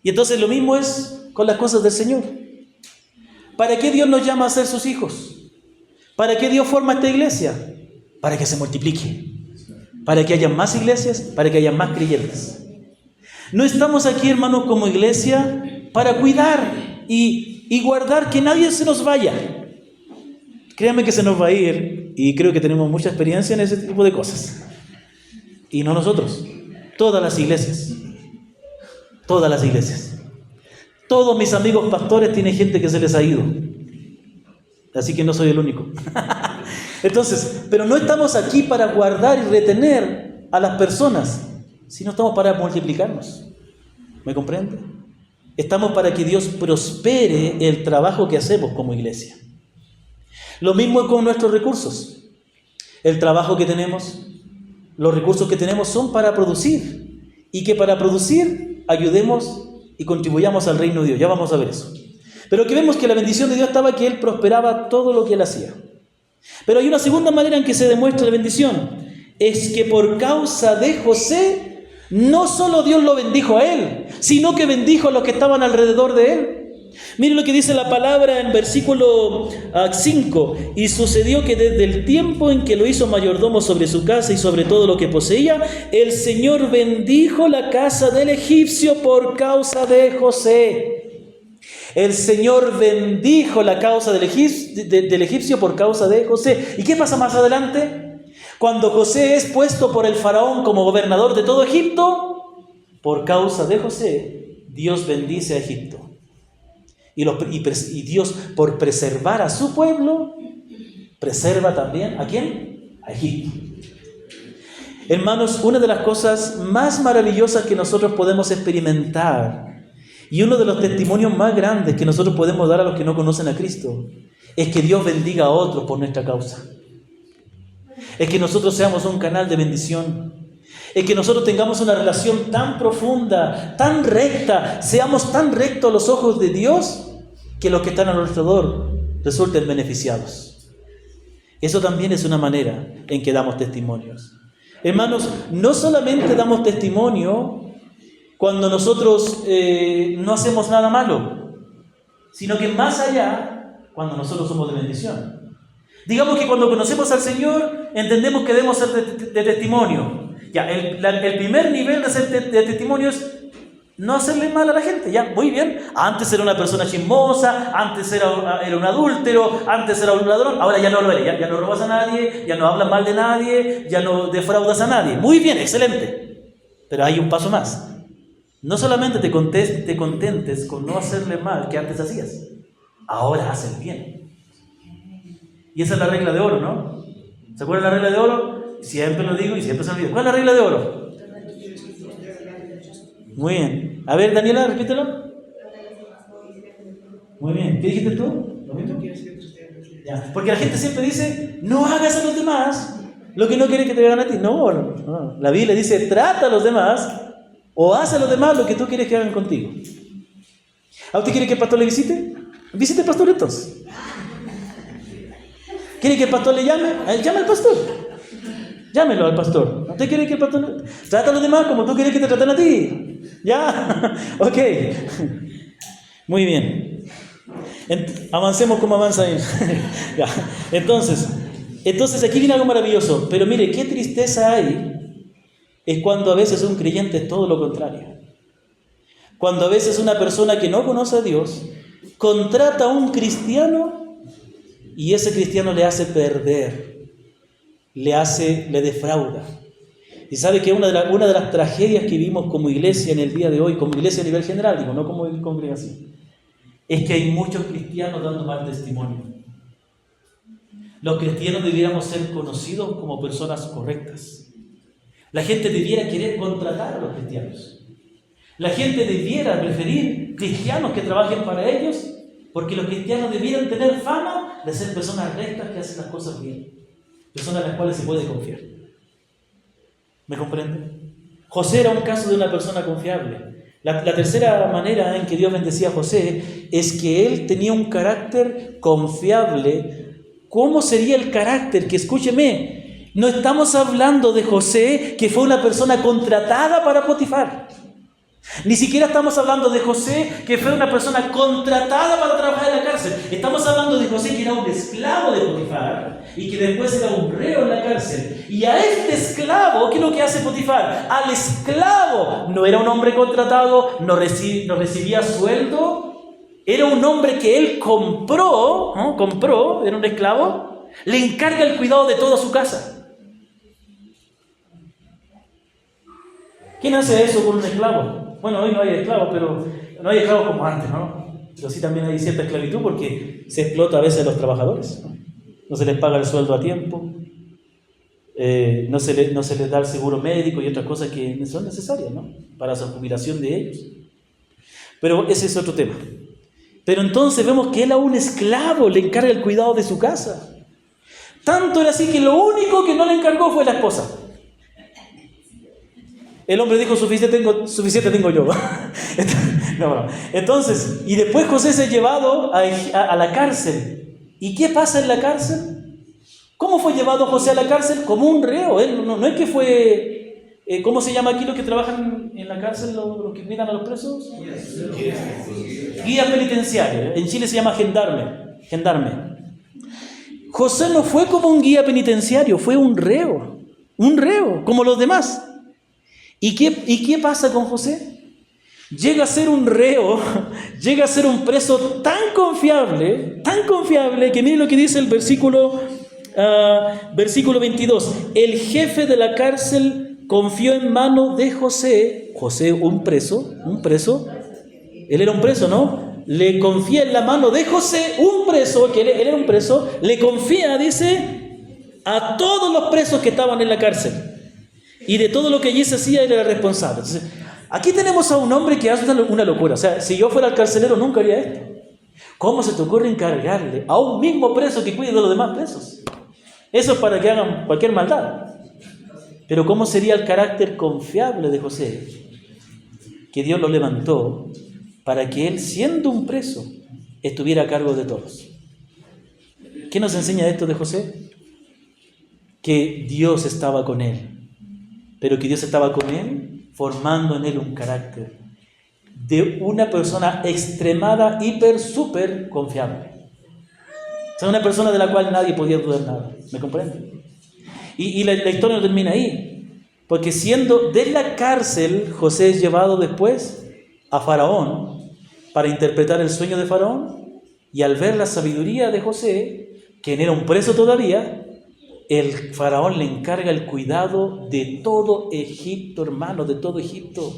Y entonces lo mismo es con las cosas del Señor. ¿Para qué Dios nos llama a ser sus hijos? ¿Para qué Dios forma esta iglesia? Para que se multiplique. Para que haya más iglesias, para que haya más creyentes. No estamos aquí, hermanos, como iglesia para cuidar y guardar que nadie se nos vaya. Créanme que se nos va a ir y creo que tenemos mucha experiencia en ese tipo de cosas. Y no nosotros, todas las iglesias. Todas las iglesias. Todos mis amigos pastores tienen gente que se les ha ido. Así que no soy el único. Entonces, pero no estamos aquí para guardar y retener a las personas, sino estamos para multiplicarnos. ¿Me comprende? Estamos para que Dios prospere el trabajo que hacemos como iglesia. Lo mismo con nuestros recursos. El trabajo que tenemos, los recursos que tenemos son para producir. Y que para producir ayudemos y contribuyamos al reino de Dios. Ya vamos a ver eso. Pero que vemos que la bendición de Dios estaba que Él prosperaba todo lo que Él hacía. Pero hay una segunda manera en que se demuestra la bendición. Es que por causa de José, no solo Dios lo bendijo a él, sino que bendijo a los que estaban alrededor de él. Miren lo que dice la palabra en versículo 5. Y sucedió que desde el tiempo en que lo hizo mayordomo sobre su casa y sobre todo lo que poseía, el Señor bendijo la casa del egipcio por causa de José. El Señor bendijo la causa del egipcio por causa de José. ¿Y qué pasa más adelante? Cuando José es puesto por el faraón como gobernador de todo Egipto, por causa de José, Dios bendice a Egipto. Y Dios, por preservar a su pueblo, preserva también ¿a quién? A Egipto. Hermanos, una de las cosas más maravillosas que nosotros podemos experimentar y uno de los testimonios más grandes que nosotros podemos dar a los que no conocen a Cristo es que Dios bendiga a otros por nuestra causa. Es que nosotros seamos un canal de bendición. Es que nosotros tengamos una relación tan profunda, tan recta, seamos tan rectos a los ojos de Dios, que los que están a nuestro alrededor resulten beneficiados. Eso también es una manera en que damos testimonios. Hermanos, no solamente damos testimonio cuando nosotros no hacemos nada malo, sino que más allá, cuando nosotros somos de bendición. Digamos que cuando conocemos al Señor, entendemos que debemos ser de testimonio. Ya, el primer nivel de ser de testimonio es no hacerle mal a la gente. Ya, muy bien. Antes era una persona chismosa, antes era un adúltero, antes era un ladrón, ahora ya no lo eres. Ya no robas a nadie, ya no hablas mal de nadie, ya no defraudas a nadie. Muy bien, excelente. Pero hay un paso más. No solamente te contentes con no hacerle mal que antes hacías, ahora haz el bien. Y esa es la regla de oro, ¿no? ¿Se acuerdan la regla de oro? Siempre lo digo y siempre se olvida. ¿Cuál es la regla de oro? Muy bien. A ver, Daniela, repítelo. Muy bien. ¿Qué dijiste tú? ¿Lo mismo? Ya. Porque la gente siempre dice, no hagas a los demás lo que no quieres que te hagan a ti. No. La Biblia dice, trata a los demás o haz a los demás lo que tú quieres que hagan contigo. ¿A usted quiere que el pastor le visite? Visite al pastor entonces. ¿Quiere que el pastor le llame? Llame al pastor. Llámelo al pastor. ¿Usted quiere que el pastor trate a los demás como tú quieres que te traten a ti? ¿Ya? Ok. Muy bien. Avancemos como avanza él. Ya. Entonces aquí viene algo maravilloso. Pero mire, qué tristeza hay es cuando a veces un creyente es todo lo contrario. Cuando a veces una persona que no conoce a Dios contrata a un cristiano y ese cristiano le hace perder, le defrauda. Y sabe que una de las tragedias que vimos como iglesia en el día de hoy, como iglesia a nivel general, digo, no como congregación, es que hay muchos cristianos dando mal testimonio. Los cristianos debiéramos ser conocidos como personas correctas. La gente debiera querer contratar a los cristianos. La gente debiera preferir cristianos que trabajen para ellos, porque los cristianos debieran tener fama de ser personas rectas que hacen las cosas bien, personas en las cuales se puede confiar. ¿Me comprenden? José era un caso de una persona confiable. La tercera manera en que Dios bendecía a José es que él tenía un carácter confiable. ¿Cómo sería el carácter? Que escúcheme, no estamos hablando de José que fue una persona contratada para Potifar. Ni siquiera estamos hablando de José que fue una persona contratada para trabajar en la cárcel. Estamos hablando de José que era un esclavo de Potifar y que después era un reo en la cárcel. Y a este esclavo, ¿qué es lo que hace Potifar? Al esclavo, no era un hombre contratado, no recibía sueldo, era un hombre que él compró, era un esclavo, le encarga el cuidado de toda su casa. ¿Quién hace eso con un esclavo? Bueno, hoy no hay esclavos, pero no hay esclavos como antes, ¿no? Pero sí también hay cierta esclavitud porque se explota a veces a los trabajadores, ¿no? No se les paga el sueldo a tiempo, no se les da el seguro médico y otras cosas que son necesarias, ¿no? Para su jubilación de ellos. Pero ese es otro tema. Pero entonces vemos que él a un esclavo le encarga el cuidado de su casa. Tanto era así que lo único que no le encargó fue la esposa. El hombre dijo, suficiente tengo yo. Entonces, y después José se ha llevado a la cárcel. ¿Y qué pasa en la cárcel? ¿Cómo fue llevado José a la cárcel? Como un reo. Él no es que fue... ¿cómo se llama aquí los que trabajan en la cárcel, los que cuidan a los presos? Guía penitenciario. En Chile se llama gendarme. José no fue como un guía penitenciario, fue un reo, como los demás. ¿Y qué pasa con José? Llega a ser un reo, llega a ser un preso tan confiable, que miren lo que dice el versículo 22. El jefe de la cárcel confió en mano de José, un preso, él era un preso, ¿no? Le confía en la mano de José, un preso, que él era un preso, le confía, dice, a todos los presos que estaban en la cárcel. Y de todo lo que allí se hacía, él era responsable. Entonces, aquí tenemos a un hombre que hace una locura. O sea, si yo fuera el carcelero, nunca haría esto. ¿Cómo se te ocurre encargarle a un mismo preso que cuide de los demás presos? Eso es para que hagan cualquier maldad. Pero ¿cómo sería el carácter confiable de José? Que Dios lo levantó para que él, siendo un preso, estuviera a cargo de todos. ¿Qué nos enseña esto de José? Que Dios estaba con él. Pero que Dios estaba con él, formando en él un carácter de una persona extremada, súper confiable. O sea, una persona de la cual nadie podía dudar nada. ¿Me comprenden? Y la historia no termina ahí. Porque siendo de la cárcel, José es llevado después a Faraón para interpretar el sueño de Faraón. Y al ver la sabiduría de José, quien era un preso todavía, el faraón le encarga el cuidado de todo Egipto, hermano, de todo Egipto.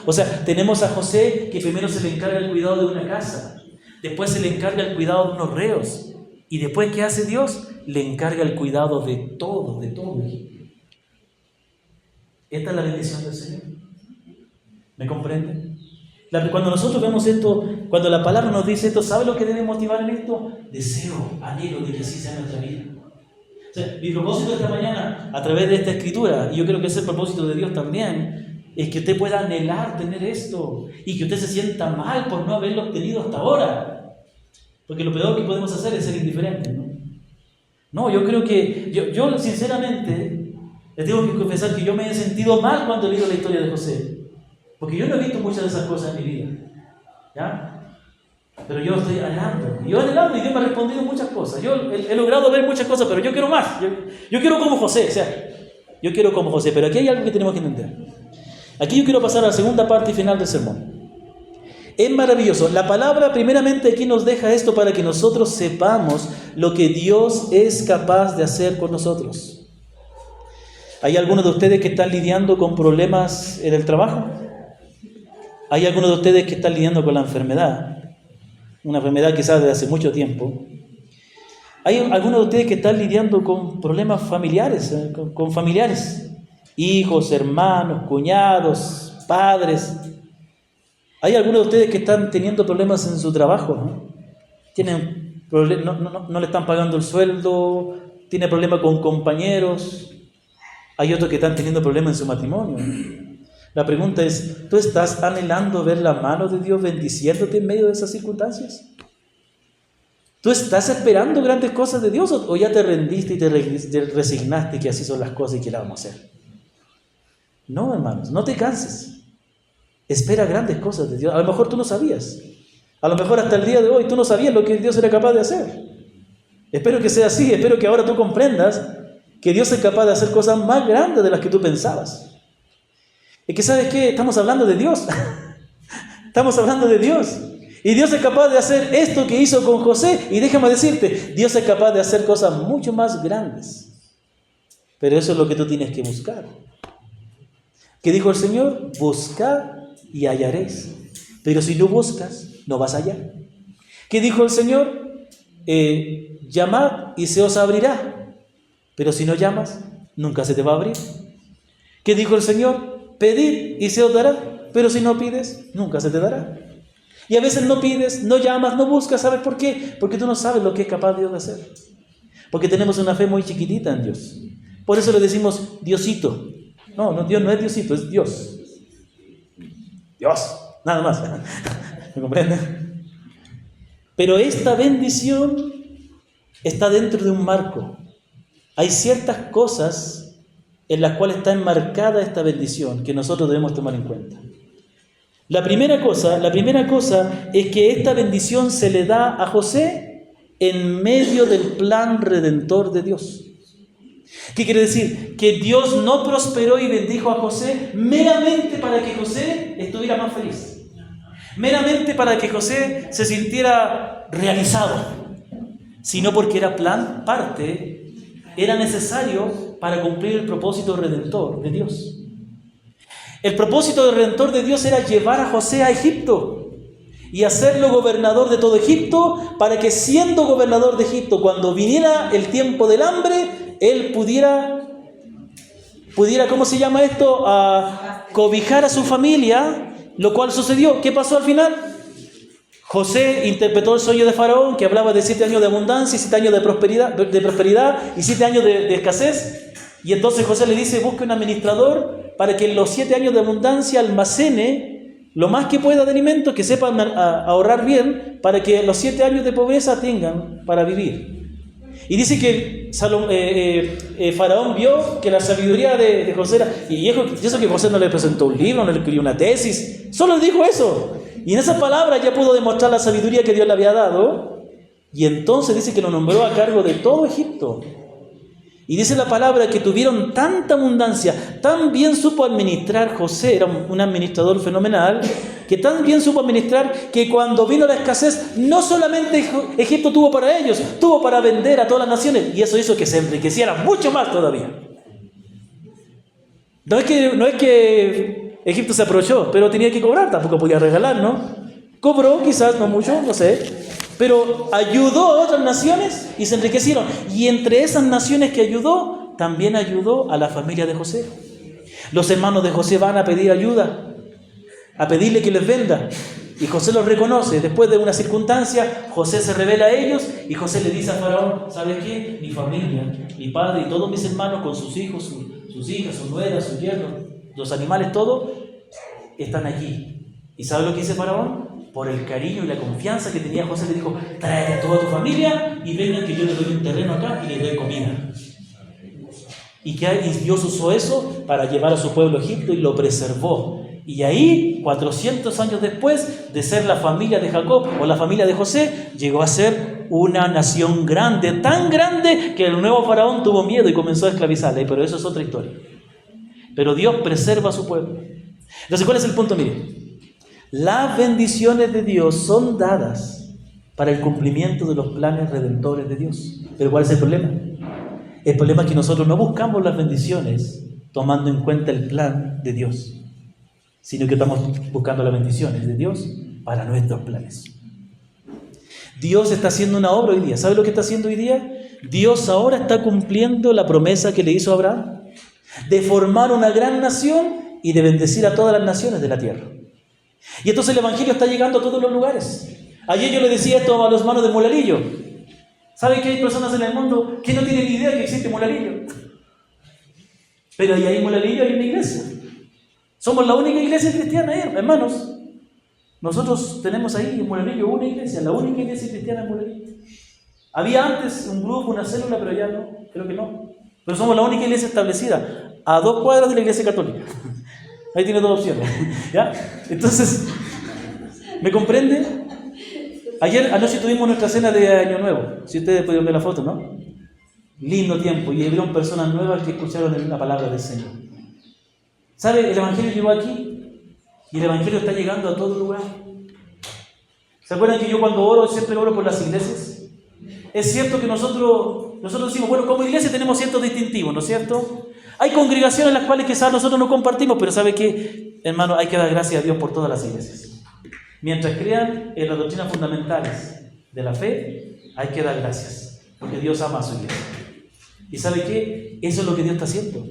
O sea, tenemos a José que primero se le encarga el cuidado de una casa, después se le encarga el cuidado de unos reos, y después, ¿qué hace Dios? Le encarga el cuidado de todo Egipto. Esta es la bendición del Señor. ¿Me comprenden? Cuando nosotros vemos esto, cuando la palabra nos dice esto, ¿sabe lo que debe motivar en esto? Deseo, anhelo de que así sea nuestra vida. O sea, mi propósito esta mañana, a través de esta escritura, y yo creo que es el propósito de Dios también, es que usted pueda anhelar tener esto, y que usted se sienta mal por no haberlo obtenido hasta ahora. Porque lo peor que podemos hacer es ser indiferentes, ¿no? No, yo creo que, yo sinceramente, les tengo que confesar que yo me he sentido mal cuando he leído la historia de José. Porque yo no he visto muchas de esas cosas en mi vida, ¿ya? Pero yo estoy anhelando, y Dios me ha respondido muchas cosas. Yo he logrado ver muchas cosas, pero yo quiero más. Yo quiero como José, o sea, yo quiero como José, pero aquí hay algo que tenemos que entender. Aquí yo quiero pasar a la segunda parte y final del sermón. Es maravilloso. La palabra primeramente aquí nos deja esto para que nosotros sepamos lo que Dios es capaz de hacer con nosotros. ¿Hay algunos de ustedes que están lidiando con problemas en el trabajo? ¿Hay algunos de ustedes que están lidiando con la enfermedad? Una enfermedad quizás de hace mucho tiempo. ¿Hay algunos de ustedes que están lidiando con problemas familiares, con familiares? Hijos, hermanos, cuñados, padres. ¿Hay algunos de ustedes que están teniendo problemas en su trabajo? No le están pagando el sueldo, tiene problemas con compañeros. Hay otros que están teniendo problemas en su matrimonio. La pregunta es, ¿tú estás anhelando ver la mano de Dios bendiciéndote en medio de esas circunstancias? ¿Tú estás esperando grandes cosas de Dios o ya te rendiste y te resignaste que así son las cosas y que las vamos a hacer? No, hermanos, no te canses. Espera grandes cosas de Dios. A lo mejor tú no sabías. A lo mejor hasta el día de hoy tú no sabías lo que Dios era capaz de hacer. Espero que sea así. Espero que ahora tú comprendas que Dios es capaz de hacer cosas más grandes de las que tú pensabas. Es que, ¿sabes qué? Estamos hablando de Dios. Estamos hablando de Dios. Y Dios es capaz de hacer esto que hizo con José. Y déjame decirte, Dios es capaz de hacer cosas mucho más grandes. Pero eso es lo que tú tienes que buscar. ¿Qué dijo el Señor? Buscad y hallaréis. Pero si no buscas, no vas a hallar. ¿Qué dijo el Señor? Llamad y se os abrirá. Pero si no llamas, nunca se te va a abrir. ¿Qué dijo el Señor? Pedid y se os dará. Pero si no pides, nunca se te dará. Y a veces no pides, no llamas, no buscas. ¿Sabes por qué? Porque tú no sabes lo que es capaz Dios de hacer. Porque tenemos una fe muy chiquitita en Dios. Por eso le decimos Diosito. No, Dios no es Diosito, es Dios. Dios, nada más. ¿Me comprenden? Pero esta bendición está dentro de un marco. Hay ciertas cosas en las cuales está enmarcada esta bendición que nosotros debemos tomar en cuenta. La primera cosa es que esta bendición se le da a José en medio del plan redentor de Dios. ¿Qué quiere decir? Que Dios no prosperó y bendijo a José meramente para que José estuviera más feliz. Meramente para que José se sintiera realizado. Sino porque era era necesario para cumplir el propósito redentor de Dios. El propósito redentor de Dios era llevar a José a Egipto y hacerlo gobernador de todo Egipto, para que siendo gobernador de Egipto, cuando viniera el tiempo del hambre, él pudiera, ¿cómo se llama esto? Cobijar a su familia, lo cual sucedió. ¿Qué pasó al final? José interpretó el sueño de Faraón, que hablaba de 7 años de abundancia y 7 años de prosperidad y 7 años de escasez. Y entonces José le dice, busque un administrador para que en los 7 años de abundancia almacene lo más que pueda de alimentos, que sepan ahorrar bien, para que los 7 años de pobreza tengan para vivir. Y dice que Faraón vio que la sabiduría de José era... Y eso que José no le presentó un libro, no le escribió una tesis, solo le dijo eso. Y en esas palabras ya pudo demostrar la sabiduría que Dios le había dado. Y entonces dice que lo nombró a cargo de todo Egipto. Y dice la palabra que tuvieron tanta abundancia, tan bien supo administrar José, era un administrador fenomenal, que tan bien supo administrar que cuando vino la escasez, no solamente Egipto tuvo para ellos, tuvo para vender a todas las naciones, y eso hizo que se enriqueciera mucho más todavía. No es que Egipto se aprovechó, pero tenía que cobrar, tampoco podía regalar, ¿no? Cobró, quizás no mucho, no sé, pero ayudó a otras naciones y se enriquecieron. Y entre esas naciones que ayudó, también ayudó a la familia de José. Los hermanos de José van a pedir ayuda, a pedirle que les venda. Y José los reconoce. Después de una circunstancia, José se revela a ellos y José le dice a Faraón, ¿sabes qué? Mi familia, mi padre y todos mis hermanos con sus hijos, sus hijas, sus nueras, sus yernos, los animales, todo, están aquí. ¿Y sabes lo que dice Faraón? Por el cariño y la confianza que tenía José, le dijo, tráete a toda tu familia y vengan que yo les doy un terreno acá y les doy comida. Y Dios usó eso para llevar a su pueblo a Egipto y lo preservó. Y ahí, 400 años después de ser la familia de Jacob o la familia de José, llegó a ser una nación grande, tan grande que el nuevo faraón tuvo miedo y comenzó a esclavizarle. Pero eso es otra historia. Pero Dios preserva a su pueblo. Entonces, ¿cuál es el punto? Miren, las bendiciones de Dios son dadas para el cumplimiento de los planes redentores de Dios. Pero ¿cuál es el problema? El problema es que nosotros no buscamos las bendiciones tomando en cuenta el plan de Dios, sino que estamos buscando las bendiciones de Dios para nuestros planes. Dios está haciendo una obra hoy día. ¿Sabe lo que está haciendo hoy día? Dios ahora está cumpliendo la promesa que le hizo a Abraham de formar una gran nación y de bendecir a todas las naciones de la tierra. Y entonces el Evangelio está llegando a todos los lugares. Ayer yo le decía esto a los hermanos de Molalillo. ¿Saben que hay personas en el mundo que no tienen idea que existe Molalillo? Pero ahí en Molalillo hay una iglesia. Somos la única iglesia cristiana, hermanos. Nosotros tenemos ahí en Molalillo una iglesia, la única iglesia cristiana en Molalillo. Había antes un grupo, una célula, pero ya no, creo que no. Pero somos la única iglesia establecida a 2 cuadras de la iglesia católica. Ahí tiene 2 opciones. ¿Ya? Entonces, ¿me comprende? Anoche tuvimos nuestra cena de Año Nuevo. Si ustedes pudieron ver la foto, ¿no? Lindo tiempo. Y vieron personas nuevas que escucharon la palabra del Señor. ¿Sabe? El Evangelio llegó aquí. Y el Evangelio está llegando a todo lugar. ¿Se acuerdan que yo cuando oro, siempre oro por las iglesias? Es cierto que nosotros decimos, bueno, como iglesia tenemos ciertos distintivos, ¿no es cierto? Hay congregaciones en las cuales quizás nosotros no compartimos, pero ¿sabe qué? Hermano, hay que dar gracias a Dios por todas las iglesias. Mientras crean en las doctrinas fundamentales de la fe, hay que dar gracias, porque Dios ama a su iglesia. ¿Y sabe qué? Eso es lo que Dios está haciendo.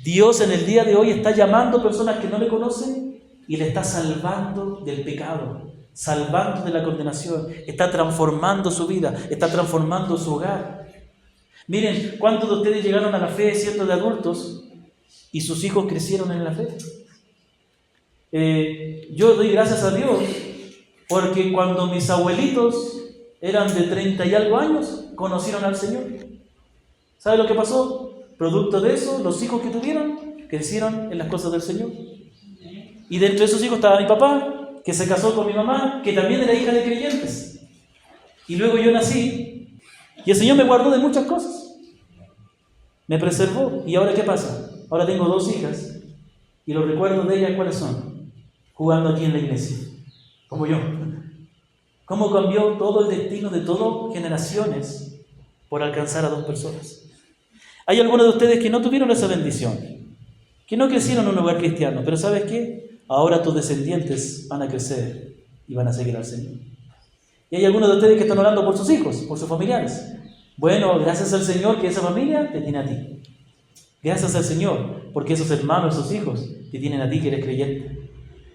Dios en el día de hoy está llamando a personas que no le conocen y le está salvando del pecado, salvando de la condenación, está transformando su vida, está transformando su hogar. Miren, ¿cuántos de ustedes llegaron a la fe siendo de adultos y sus hijos crecieron en la fe? Yo doy gracias a Dios porque cuando mis abuelitos eran de 30 y algo años, conocieron al Señor. ¿Sabe lo que pasó? Producto de eso, los hijos que tuvieron crecieron en las cosas del Señor. Y dentro de esos hijos estaba mi papá, que se casó con mi mamá, que también era hija de creyentes. Y luego yo nací, y el Señor me guardó de muchas cosas. Me preservó. ¿Y ahora qué pasa? Ahora tengo 2 hijas, y los recuerdos de ellas, ¿cuáles son? Jugando aquí en la iglesia, como yo. ¿Cómo cambió todo el destino de todas generaciones por alcanzar a 2 personas? Hay algunos de ustedes que no tuvieron esa bendición, que no crecieron en un hogar cristiano, pero ¿sabes qué? Ahora tus descendientes van a crecer y van a seguir al Señor. Y hay algunos de ustedes que están orando por sus hijos, por sus familiares. Bueno, gracias al Señor que esa familia te tiene a ti. Gracias al Señor porque esos hermanos, esos hijos te tienen a ti que eres creyente.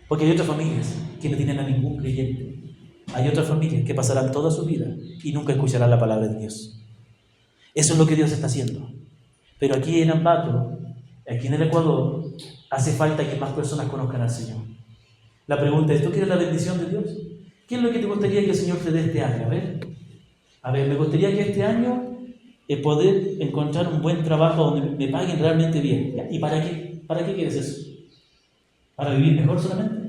Porque hay otras familias que no tienen a ningún creyente. Hay otras familias que pasarán toda su vida y nunca escucharán la palabra de Dios. Eso es lo que Dios está haciendo. Pero aquí en Ambato, aquí en el Ecuador, hace falta que más personas conozcan al Señor. La pregunta es, ¿tú quieres la bendición de Dios? ¿Qué es lo que te gustaría que el Señor te dé este año? A ver, me gustaría que este año poder encontrar un buen trabajo donde me paguen realmente bien. ¿Y para qué? ¿Para qué quieres eso? ¿Para vivir mejor solamente?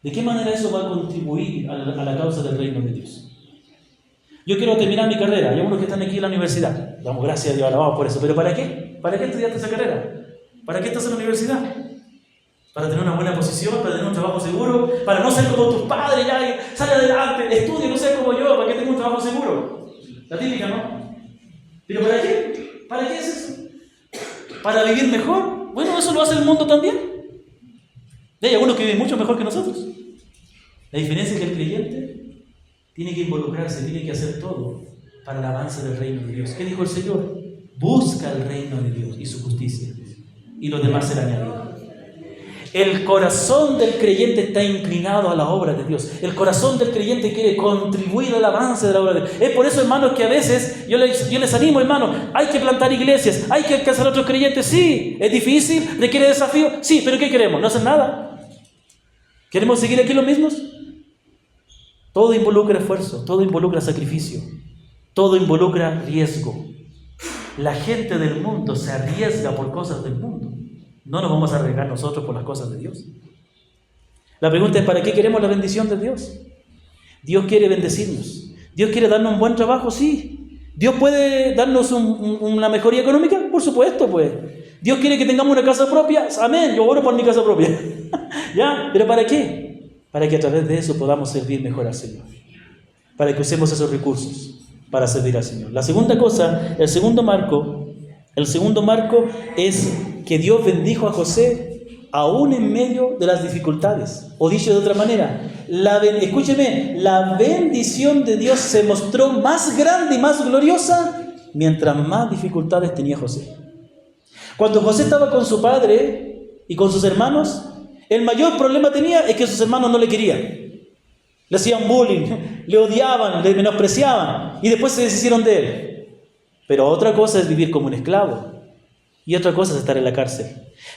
¿De qué manera eso va a contribuir a la causa del reino de Dios? Yo quiero terminar mi carrera. Hay algunos que están aquí en la universidad. Damos gracias a Dios, alabamos por eso. ¿Pero para qué? ¿Para qué estudiaste esa carrera? ¿Para qué estás en la universidad? ¿Para tener una buena posición? ¿Para tener un trabajo seguro? ¿Para no ser como tus padres? Ya sale adelante, estudie, no ser como yo. ¿Para qué tengo un trabajo seguro? La típica, ¿no? ¿Pero para qué? ¿Para qué es eso? ¿Para vivir mejor? Bueno, eso lo hace el mundo también. Y hay algunos que viven mucho mejor que nosotros. La diferencia es que el creyente tiene que involucrarse, tiene que hacer todo para el avance del reino de Dios. ¿Qué dijo el Señor? Busca el reino de Dios y su justicia, y los demás serán añadidos. El corazón del creyente está inclinado a la obra de Dios. El corazón del creyente quiere contribuir al avance de la obra de Dios. Es por eso, hermanos, que a veces yo les animo, hermanos, hay que plantar iglesias, hay que alcanzar a otros creyentes. Sí, es difícil, requiere desafío. Sí, pero ¿qué queremos? No hacer nada. ¿Queremos seguir aquí los mismos? Todo involucra esfuerzo, todo involucra sacrificio, todo involucra riesgo. La gente del mundo se arriesga por cosas del mundo. no nos vamos a arriesgar nosotros por las cosas de Dios. La pregunta es, ¿para qué queremos la bendición de Dios? Dios quiere bendecirnos. Dios quiere darnos un buen trabajo, sí. Dios puede darnos una mejoría económica, por supuesto, pues. Dios quiere que tengamos una casa propia, amén, yo oro por mi casa propia. ¿Ya? ¿Pero para qué? Para que a través de eso podamos servir mejor al Señor. Para que usemos esos recursos para servir al Señor. La segunda cosa, el segundo marco es que Dios bendijo a José aún en medio de las dificultades. O dicho de otra manera, escúcheme, la bendición de Dios se mostró más grande y más gloriosa mientras más dificultades tenía José. Cuando José estaba con su padre y con sus hermanos, el mayor problema tenía es que sus hermanos no le querían. Le hacían bullying, le odiaban, le menospreciaban y después se deshicieron de él. Pero otra cosa es vivir como un esclavo y otra cosa es estar en la cárcel.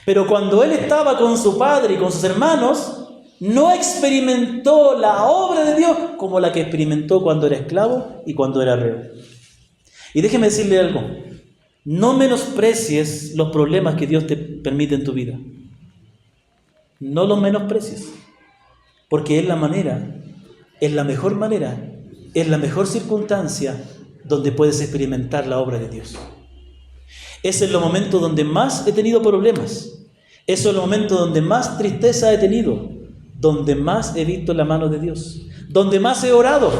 Pero cuando él estaba con su padre y con sus hermanos, no experimentó la obra de Dios como la que experimentó cuando era esclavo y cuando era reo. Y déjeme decirle algo, no menosprecies los problemas que Dios te permite en tu vida. No los menosprecies, porque es la manera, es la mejor manera, es la mejor circunstancia donde puedes experimentar la obra de Dios. Es en los momentos donde más he tenido problemas, es en los momentos donde más tristeza he tenido, donde más he visto la mano de Dios, donde más he orado,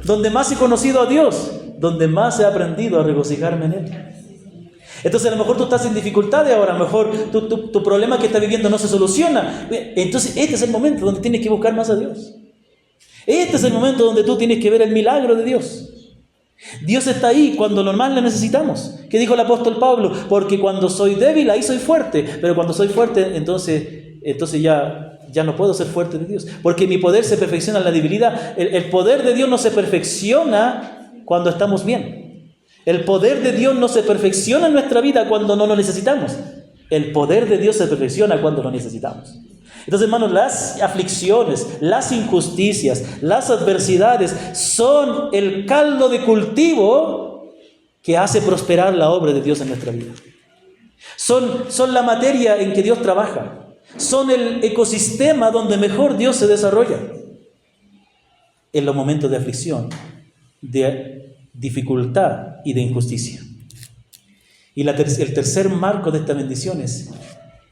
donde más he conocido a Dios, donde más he aprendido a regocijarme en Él. Entonces a lo mejor tú estás en dificultades ahora, a lo mejor tu problema que estás viviendo no se soluciona. Entonces este es el momento donde tienes que buscar más a Dios. Este es el momento donde tú tienes que ver el milagro de Dios. Dios está ahí cuando normal le necesitamos. ¿Qué dijo el apóstol Pablo? Porque cuando soy débil, ahí soy fuerte. Pero cuando soy fuerte, entonces ya no puedo ser fuerte de Dios. Porque mi poder se perfecciona en la debilidad. El poder de Dios no se perfecciona cuando estamos bien. El poder de Dios no se perfecciona en nuestra vida cuando no lo necesitamos. El poder de Dios se perfecciona cuando lo necesitamos. Entonces, hermanos, las aflicciones, las injusticias, las adversidades son el caldo de cultivo que hace prosperar la obra de Dios en nuestra vida. Son la materia en que Dios trabaja. Son el ecosistema donde mejor Dios se desarrolla. En los momentos de aflicción, de dificultad y de injusticia. Y el tercer marco de estas bendiciones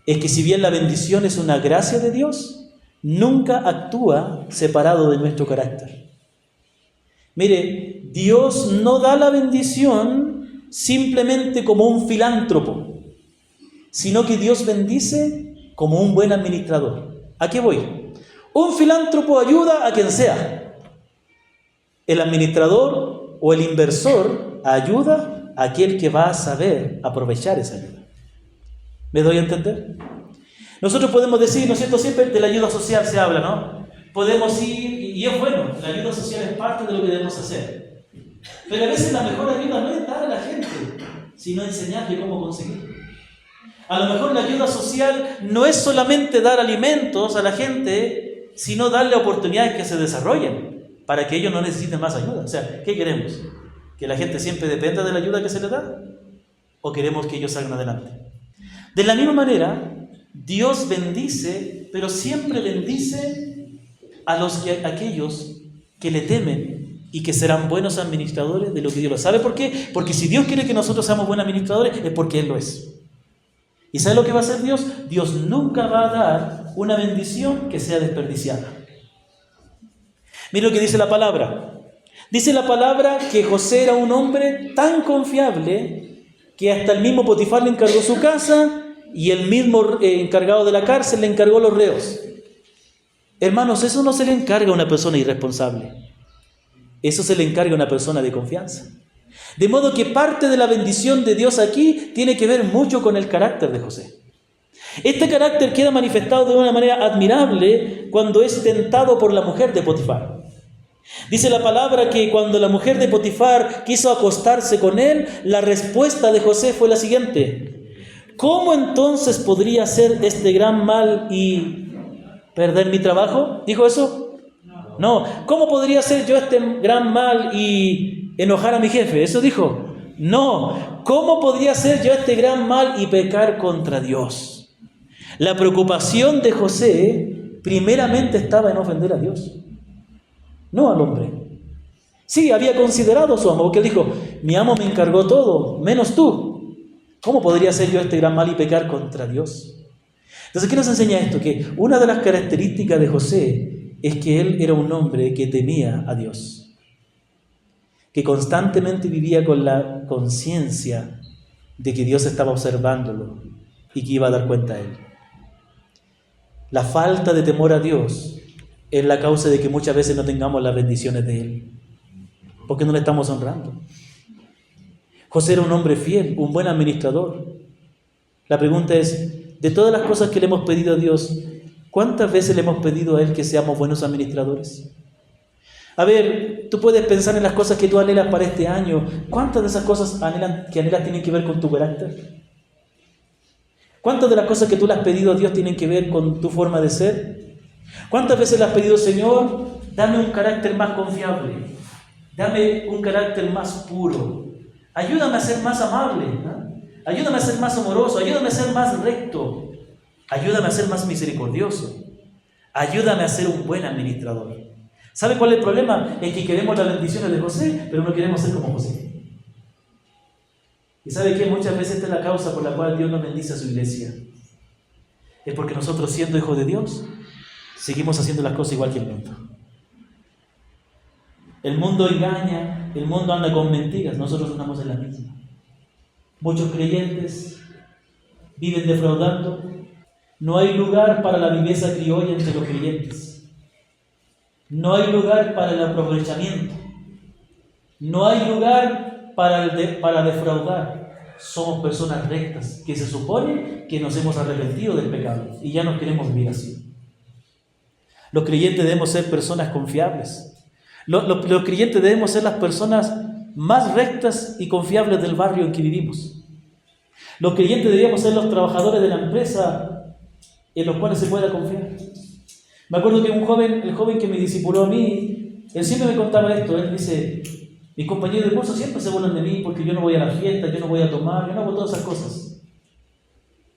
es que si bien la bendición es una gracia de Dios, nunca actúa separado de nuestro carácter. Mire, Dios no da la bendición simplemente como un filántropo, sino que Dios bendice como un buen administrador. ¿A qué voy? Un filántropo ayuda a quien sea. El administrador o el inversor ayuda a aquel que va a saber aprovechar esa ayuda. ¿Me doy a entender? Nosotros podemos decir, ¿no es cierto? Siempre de la ayuda social se habla, ¿no? Podemos ir, y es bueno, la ayuda social es parte de lo que debemos hacer. Pero a veces la mejor ayuda no es dar a la gente, sino enseñarle cómo conseguirlo. A lo mejor la ayuda social no es solamente dar alimentos a la gente, sino darle oportunidades que se desarrollen para que ellos no necesiten más ayuda. O sea, ¿qué queremos? ¿Que la gente siempre dependa de la ayuda que se les da? ¿O queremos que ellos salgan adelante? De la misma manera, Dios bendice, pero siempre bendice a aquellos que le temen y que serán buenos administradores de lo que Dios lo sabe. ¿Por qué? Porque si Dios quiere que nosotros seamos buenos administradores, es porque Él lo es. ¿Y sabe lo que va a hacer Dios? Dios nunca va a dar una bendición que sea desperdiciada. Mire lo que dice la palabra. Dice la palabra que José era un hombre tan confiable que hasta el mismo Potifar le encargó su casa y el mismo encargado de la cárcel le encargó los reos. Hermanos, eso no se le encarga a una persona irresponsable. Eso se le encarga a una persona de confianza. De modo que parte de la bendición de Dios aquí tiene que ver mucho con el carácter de José. Este carácter queda manifestado de una manera admirable cuando es tentado por la mujer de Potifar. Dice la palabra que cuando la mujer de Potifar quiso acostarse con él, la respuesta de José fue la siguiente: ¿cómo entonces podría hacer este gran mal y perder mi trabajo? ¿Dijo eso? No. ¿Cómo podría hacer yo este gran mal y enojar a mi jefe? ¿Eso dijo? No. ¿Cómo podría hacer yo este gran mal y pecar contra Dios? La preocupación de José primeramente estaba en ofender a Dios, no al hombre. Sí, había considerado a su amo, porque él dijo, mi amo me encargó todo, menos tú. ¿Cómo podría hacer yo este gran mal y pecar contra Dios? Entonces, ¿qué nos enseña esto? Que una de las características de José es que él era un hombre que temía a Dios, que constantemente vivía con la conciencia de que Dios estaba observándolo y que iba a dar cuenta a él. La falta de temor a Dios es la causa de que muchas veces no tengamos las bendiciones de Él, porque no le estamos honrando. José era un hombre fiel, un buen administrador. La pregunta es, de todas las cosas que le hemos pedido a Dios, ¿cuántas veces le hemos pedido a Él que seamos buenos administradores? A ver, tú puedes pensar en las cosas que tú anhelas para este año. ¿Cuántas de esas cosas que anhelas tienen que ver con tu carácter? ¿Cuántas de las cosas que tú le has pedido a Dios tienen que ver con tu forma de ser? ¿Cuántas veces le has pedido, Señor, dame un carácter más confiable, dame un carácter más puro, ayúdame a ser más amable, ¿no? Ayúdame a ser más amoroso, ayúdame a ser más recto, ayúdame a ser más misericordioso, ayúdame a ser un buen administrador? ¿Sabe cuál es el problema? Es que queremos las bendiciones de José, pero no queremos ser como José. ¿Y sabe qué? Muchas veces esta es la causa por la cual Dios nos bendice a su iglesia. Es porque nosotros, siendo hijos de Dios, seguimos haciendo las cosas igual que el mundo. El mundo engaña, el mundo anda con mentiras, nosotros andamos en la misma. Muchos creyentes viven defraudando. No hay lugar para la viveza criolla entre los creyentes. No hay lugar para el aprovechamiento. No hay lugar para defraudar. Somos personas rectas que se supone que nos hemos arrepentido del pecado y ya no queremos vivir así. Los creyentes debemos ser personas confiables. Los creyentes debemos ser las personas más rectas y confiables del barrio en que vivimos. Los creyentes deberíamos ser los trabajadores de la empresa en los cuales se pueda confiar. Me acuerdo que el joven que me discipuló a mí, él siempre me contaba esto. Él dice, mis compañeros de curso siempre se burlan de mí porque yo no voy a la fiesta, yo no voy a tomar, yo no hago todas esas cosas.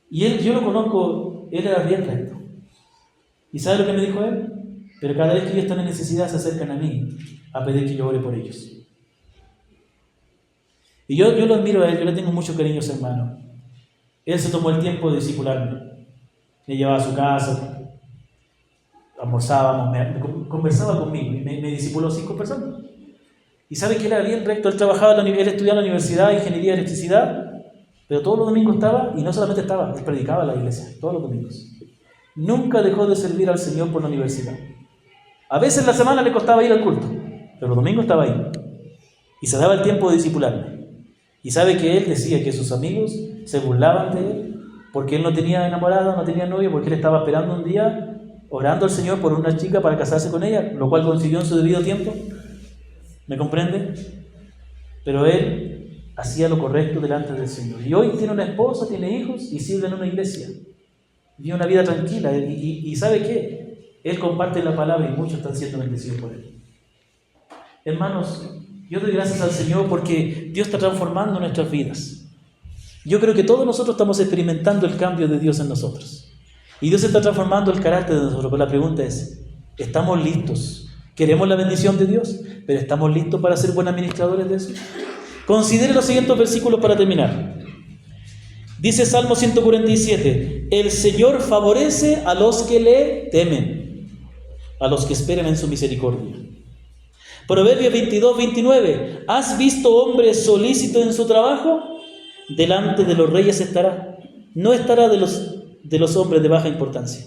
Y él, yo lo conozco, él era bien recto. ¿Y sabe lo que me dijo él? Pero cada vez que ellos están en necesidad se acercan a mí a pedir que yo ore por ellos. Y yo lo admiro a él, yo le tengo mucho cariño a ese hermano. Él se tomó el tiempo de discipularme. Me llevaba a su casa, almorzábamos, conversaba conmigo y me discipuló 5 personas. Y sabe que él era bien recto, él estudiaba en la universidad de ingeniería de electricidad, pero todos los domingos estaba, y no solamente estaba, él predicaba en la iglesia, todos los domingos. Nunca dejó de servir al Señor por la universidad. A veces en la semana le costaba ir al culto, pero los domingos estaba ahí. Y se daba el tiempo de discipularme. Y sabe que él decía que sus amigos se burlaban de él, porque él no tenía enamorada, no tenía novia, porque él estaba esperando un día, orando al Señor por una chica para casarse con ella, lo cual consiguió en su debido tiempo. ¿Me comprende? Pero él hacía lo correcto delante del Señor. Y hoy tiene una esposa, tiene hijos y sirve en una iglesia. Vive una vida tranquila. Y ¿sabe qué? Él comparte la palabra y muchos están siendo bendecidos por él. Hermanos, yo doy gracias al Señor porque Dios está transformando nuestras vidas. Yo creo que todos nosotros estamos experimentando el cambio de Dios en nosotros. Y Dios está transformando el carácter de nosotros. Pero la pregunta es, ¿estamos listos? Queremos la bendición de Dios, pero ¿estamos listos para ser buenos administradores de eso? Considere los siguientes versículos para terminar. Dice Salmo 147, el Señor favorece a los que le temen, a los que esperan en su misericordia. Proverbios 22-29, ¿has visto hombre solícito en su trabajo? Delante de los reyes estará, no estará de los hombres de baja importancia.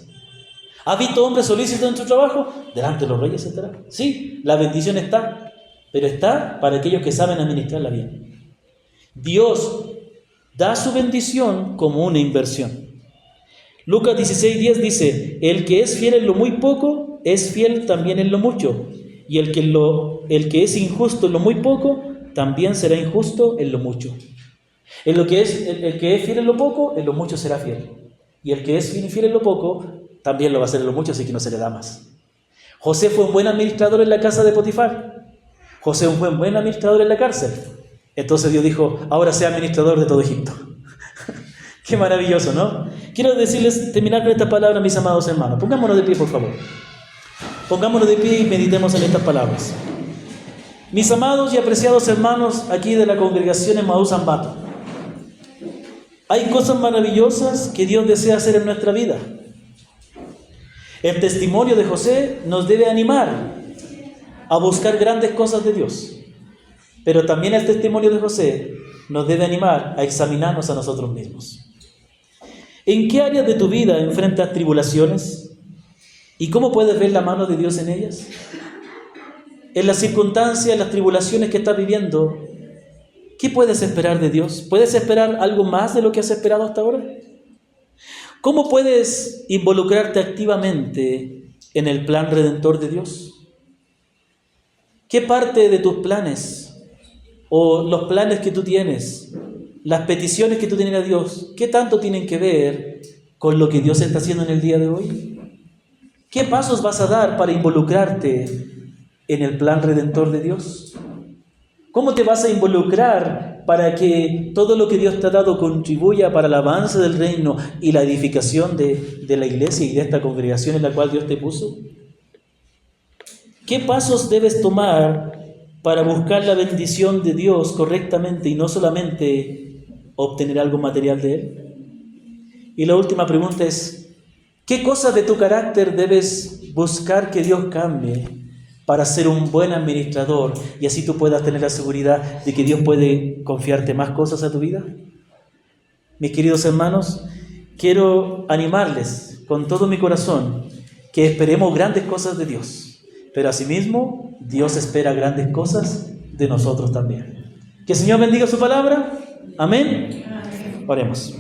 ¿Has visto hombres solícitos en su trabajo? Delante de los reyes estará. Sí, la bendición está, pero está para aquellos que saben administrarla bien. Dios da su bendición como una inversión. Lucas 16:10 dice, el que es fiel en lo muy poco, es fiel también en lo mucho. Y el que es injusto en lo muy poco, también será injusto en lo mucho. El que es fiel en lo poco, en lo mucho será fiel. Y el que es infiel en lo poco, también lo va a hacer en lo mucho, así que no se le da más. José fue un buen administrador en la casa de Potifar. José fue un buen administrador en la cárcel. Entonces Dios dijo, ahora sea administrador de todo Egipto. Qué maravilloso, ¿no? Quiero decirles, terminar con estas palabras, mis amados hermanos. Pongámonos de pie, por favor. Pongámonos de pie y meditemos en estas palabras. Mis amados y apreciados hermanos aquí de la congregación Emmaús Ambato, hay cosas maravillosas que Dios desea hacer en nuestra vida. El testimonio de José nos debe animar a buscar grandes cosas de Dios. Pero también el testimonio de José nos debe animar a examinarnos a nosotros mismos. ¿En qué áreas de tu vida enfrentas tribulaciones? ¿Y cómo puedes ver la mano de Dios en ellas? En las circunstancias, en las tribulaciones que estás viviendo, ¿qué puedes esperar de Dios? ¿Puedes esperar algo más de lo que has esperado hasta ahora? ¿Cómo puedes involucrarte activamente en el plan redentor de Dios? ¿Qué parte de tus planes o los planes que tú tienes, las peticiones que tú tienes a Dios, qué tanto tienen que ver con lo que Dios está haciendo en el día de hoy? ¿Qué pasos vas a dar para involucrarte en el plan redentor de Dios? ¿Cómo te vas a involucrar para que todo lo que Dios te ha dado contribuya para el avance del reino y la edificación de la iglesia y de esta congregación en la cual Dios te puso? ¿Qué pasos debes tomar para buscar la bendición de Dios correctamente y no solamente obtener algo material de Él? Y la última pregunta es, ¿qué cosas de tu carácter debes buscar que Dios cambie para ser un buen administrador y así tú puedas tener la seguridad de que Dios puede confiarte más cosas a tu vida? Mis queridos hermanos, quiero animarles con todo mi corazón que esperemos grandes cosas de Dios, pero asimismo Dios espera grandes cosas de nosotros también. Que el Señor bendiga su palabra. Amén. Oremos.